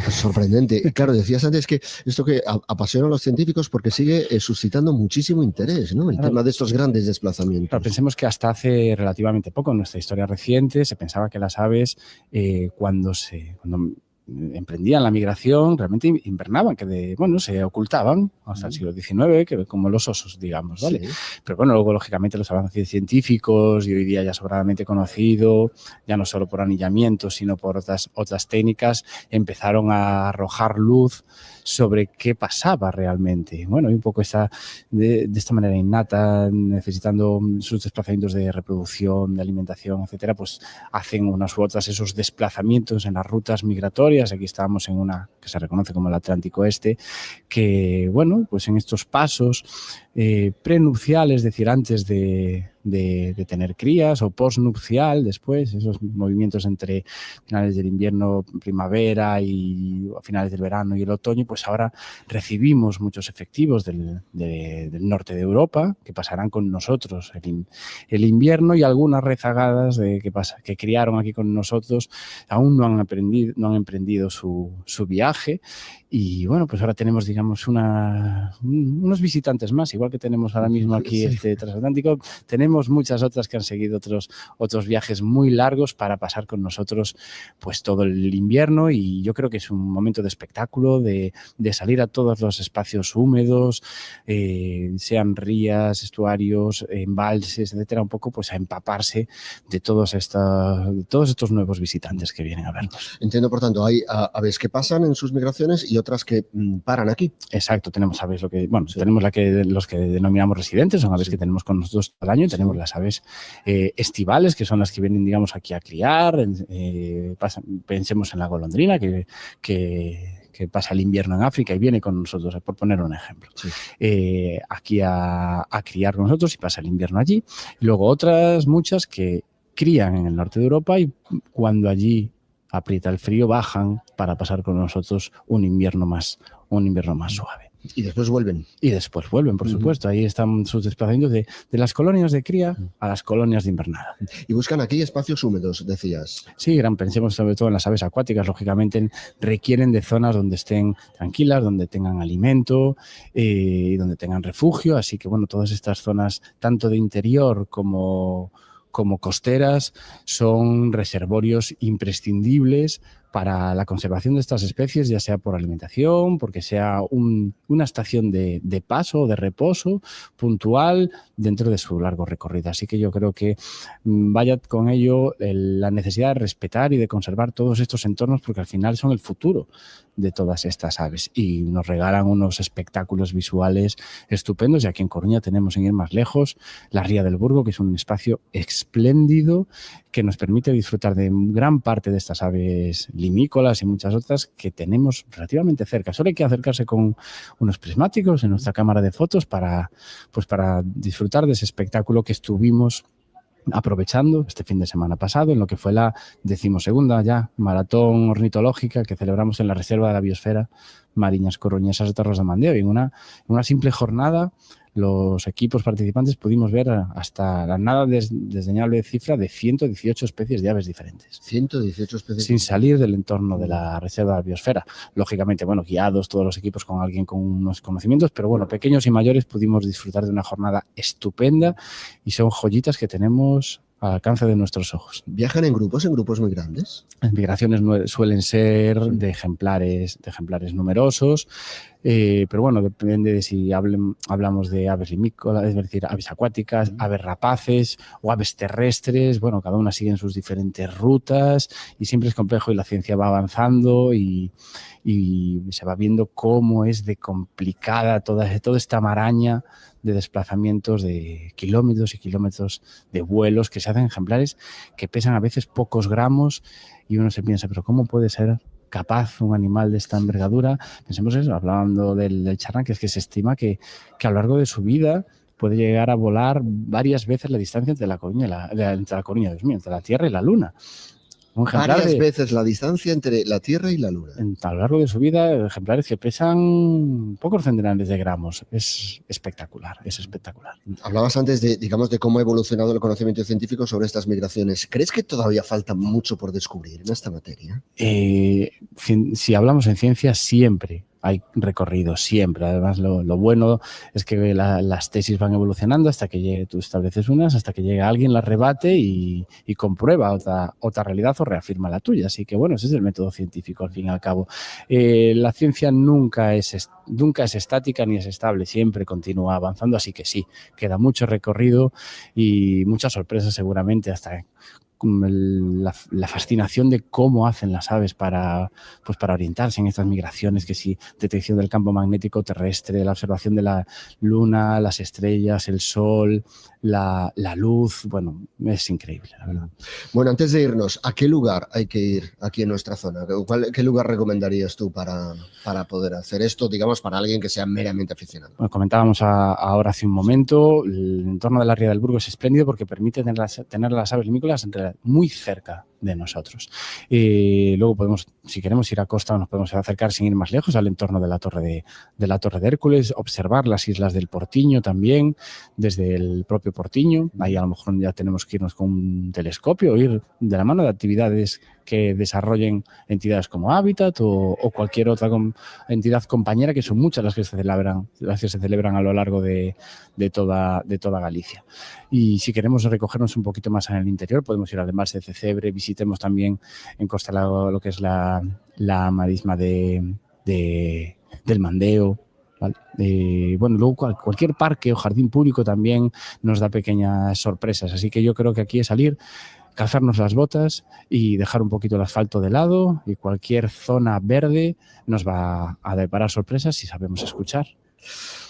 sorprendente. Y claro, decías antes que esto que apasiona a los científicos porque sigue suscitando muchísimo interés, ¿no? El tema de estos grandes desplazamientos. Claro, pensemos que hasta hace relativamente poco, en nuestra historia reciente, se pensaba que las aves, cuando emprendían la migración, realmente invernaban, se ocultaban hasta el siglo XIX, que como los osos, digamos, ¿vale? Sí. Pero bueno, luego, lógicamente, los avances científicos y hoy día ya sobradamente conocido, ya no solo por anillamiento, sino por otras técnicas, empezaron a arrojar luz sobre qué pasaba realmente. Bueno, y un poco de esta manera innata, necesitando sus desplazamientos de reproducción, de alimentación, etcétera, pues hacen unas u otras esos desplazamientos en las rutas migratorias. Aquí estábamos en una que se reconoce como el Atlántico Este, que, bueno, pues en estos pasos prenupciales, es decir, antes de tener crías, o postnupcial después, esos movimientos entre finales del invierno, primavera y finales del verano y el otoño, pues ahora recibimos muchos efectivos del norte de Europa que pasarán con nosotros el invierno, y algunas rezagadas que criaron aquí con nosotros aún no han emprendido su viaje. Y bueno, pues ahora tenemos, digamos, unos visitantes más, igual que tenemos ahora mismo aquí este transatlántico, tenemos sabemos muchas otras que han seguido otros viajes muy largos para pasar con nosotros pues todo el invierno, y yo creo que es un momento de espectáculo, de salir a todos los espacios húmedos, sean rías, estuarios, embalses, etcétera, un poco pues a empaparse de todos estos nuevos visitantes que vienen a vernos. Entiendo, por tanto, hay aves que pasan en sus migraciones y otras que paran aquí. Exacto, tenemos aves, tenemos los que denominamos residentes, son aves que tenemos con nosotros todo el año, y tenemos las aves estivales, que son las que vienen, digamos, aquí a criar. Pensemos en la golondrina, que pasa el invierno en África y viene con nosotros, por poner un ejemplo. Sí. Aquí a criar con nosotros y pasa el invierno allí. Y luego otras muchas que crían en el norte de Europa y cuando allí aprieta el frío bajan para pasar con nosotros un invierno más suave. Y después vuelven. Y después vuelven, por supuesto. Ahí están sus desplazamientos de las colonias de cría a las colonias de invernada. Y buscan aquí espacios húmedos, decías. Sí, pensemos sobre todo en las aves acuáticas. Lógicamente requieren de zonas donde estén tranquilas, donde tengan alimento y donde tengan refugio. Así que, bueno, todas estas zonas, tanto de interior como costeras, son reservorios imprescindibles para la conservación de estas especies, ya sea por alimentación, porque sea una estación de paso o de reposo puntual dentro de su largo recorrido. Así que yo creo que vaya con ello la necesidad de respetar y de conservar todos estos entornos, porque al final son el futuro de todas estas aves y nos regalan unos espectáculos visuales estupendos. Y aquí en Coruña tenemos, sin ir más lejos, la Ría del Burgo, que es un espacio espléndido que nos permite disfrutar de gran parte de estas aves limícolas y muchas otras que tenemos relativamente cerca. Solo hay que acercarse con unos prismáticos en nuestra cámara de fotos para disfrutar de ese espectáculo que estuvimos aprovechando este fin de semana pasado en lo que fue la 12ª ya maratón ornitológica que celebramos en la Reserva de la Biosfera Mariñas Coruñesas de Torres de Mandeo. Y en una simple jornada los equipos participantes pudimos ver hasta la nada desdeñable cifra de 118 especies de aves diferentes. 118 especies. Sin salir del entorno de la Reserva de la Biosfera. Lógicamente, bueno, guiados todos los equipos con alguien con unos conocimientos, pero bueno, pequeños y mayores pudimos disfrutar de una jornada estupenda y son joyitas que tenemos al alcance de nuestros ojos. ¿Viajan en grupos muy grandes? Las migraciones suelen ser de ejemplares numerosos, pero bueno, depende de si hablamos de aves limícolas, es decir, aves acuáticas, aves rapaces o aves terrestres. Bueno, cada una sigue en sus diferentes rutas y siempre es complejo y la ciencia va avanzando y se va viendo cómo es de complicada toda esta maraña de desplazamientos de kilómetros y kilómetros de vuelos que se hacen ejemplares que pesan a veces pocos gramos y uno se piensa, pero ¿cómo puede ser capaz un animal de esta envergadura? Pensemos eso, hablando del charrán, que es que se estima que a lo largo de su vida puede llegar a volar varias veces la distancia entre la Tierra y la Luna. Varias veces la distancia entre la Tierra y la Luna. A lo largo de su vida, ejemplares que pesan pocos centenares de gramos. Es espectacular, es espectacular. Hablabas antes de cómo ha evolucionado el conocimiento científico sobre estas migraciones. ¿Crees que todavía falta mucho por descubrir en esta materia? Si hablamos en ciencia, siempre hay recorrido, siempre. Además, lo bueno es que las tesis van evolucionando hasta que tú estableces unas, hasta que llega alguien, las rebate y comprueba otra realidad o reafirma la tuya. Así que, bueno, ese es el método científico, al fin y al cabo. La ciencia nunca es estática ni es estable, siempre continúa avanzando. Así que sí, queda mucho recorrido y muchas sorpresas seguramente hasta la fascinación de cómo hacen las aves para orientarse en estas migraciones, que si detección del campo magnético terrestre, la observación de la luna, las estrellas, el sol, la luz. Bueno, es increíble, la verdad. Bueno, antes de irnos, ¿a qué lugar hay que ir aquí en nuestra zona? ¿Qué lugar recomendarías tú para poder hacer esto, digamos, para alguien que sea meramente aficionado? Bueno, ahora hace un momento, el entorno de la Ría del Burgo es espléndido porque permite tener las aves limícolas muy cerca nosotros. Y luego podemos, si queremos ir a costa, nos podemos acercar sin ir más lejos al entorno de la Torre de Hércules, observar las islas del Portiño también, desde el propio Portiño. Ahí a lo mejor ya tenemos que irnos con un telescopio, ir de la mano de actividades que desarrollen entidades como Hábitat o cualquier otra entidad compañera, que son muchas las que se celebran a lo largo de toda Galicia. Y si queremos recogernos un poquito más en el interior, podemos ir al embalse de Cebre, visitemos también en Costa lo que es la marisma del Mandeo, ¿vale? Bueno, luego cualquier parque o jardín público también nos da pequeñas sorpresas, así que yo creo que aquí es salir, calzarnos las botas y dejar un poquito el asfalto de lado, y cualquier zona verde nos va a deparar sorpresas si sabemos escuchar.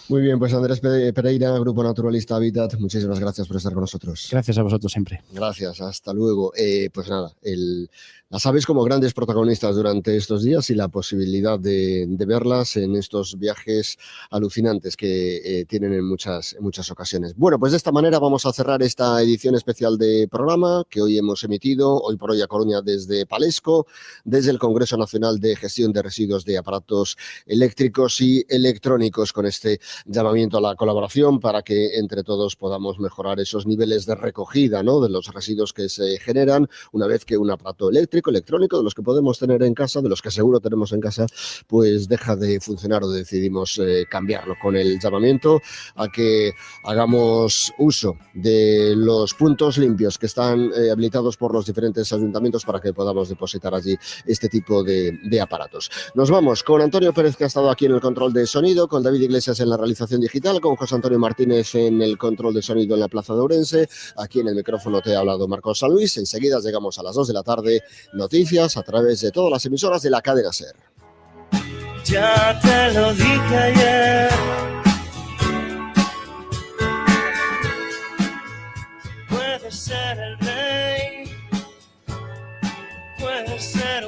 Muy bien, pues Andrés Pereira, Grupo Naturalista Hábitat, muchísimas gracias por estar con nosotros. Gracias a vosotros siempre. Gracias, hasta luego. Pues nada, las aves como grandes protagonistas durante estos días y la posibilidad de verlas en estos viajes alucinantes que tienen en muchas ocasiones. Bueno, pues de esta manera vamos a cerrar esta edición especial de programa que hoy hemos emitido, hoy por hoy a Coruña desde Palesco, desde el Congreso Nacional de Gestión de Residuos de Aparatos Eléctricos y Electrónicos, con este llamamiento a la colaboración para que entre todos podamos mejorar esos niveles de recogida, ¿no?, de los residuos que se generan una vez que un aparato eléctrico, de los que podemos tener en casa, de los que seguro tenemos en casa, pues deja de funcionar o decidimos cambiarlo, con el llamamiento a que hagamos uso de los puntos limpios que están habilitados por los diferentes ayuntamientos para que podamos depositar allí este tipo de aparatos. Nos vamos con Antonio Pérez, que ha estado aquí en el control de sonido, con David Iglesias en la realización digital, con José Antonio Martínez en el control de sonido en la Plaza de Ourense. Aquí en el micrófono te ha hablado Marcos San Luis. Enseguida llegamos a las 2 de la tarde. Noticias a través de todas las emisoras de la cadena SER. Ya te lo dije ayer. Puedes ser el rey, puedes ser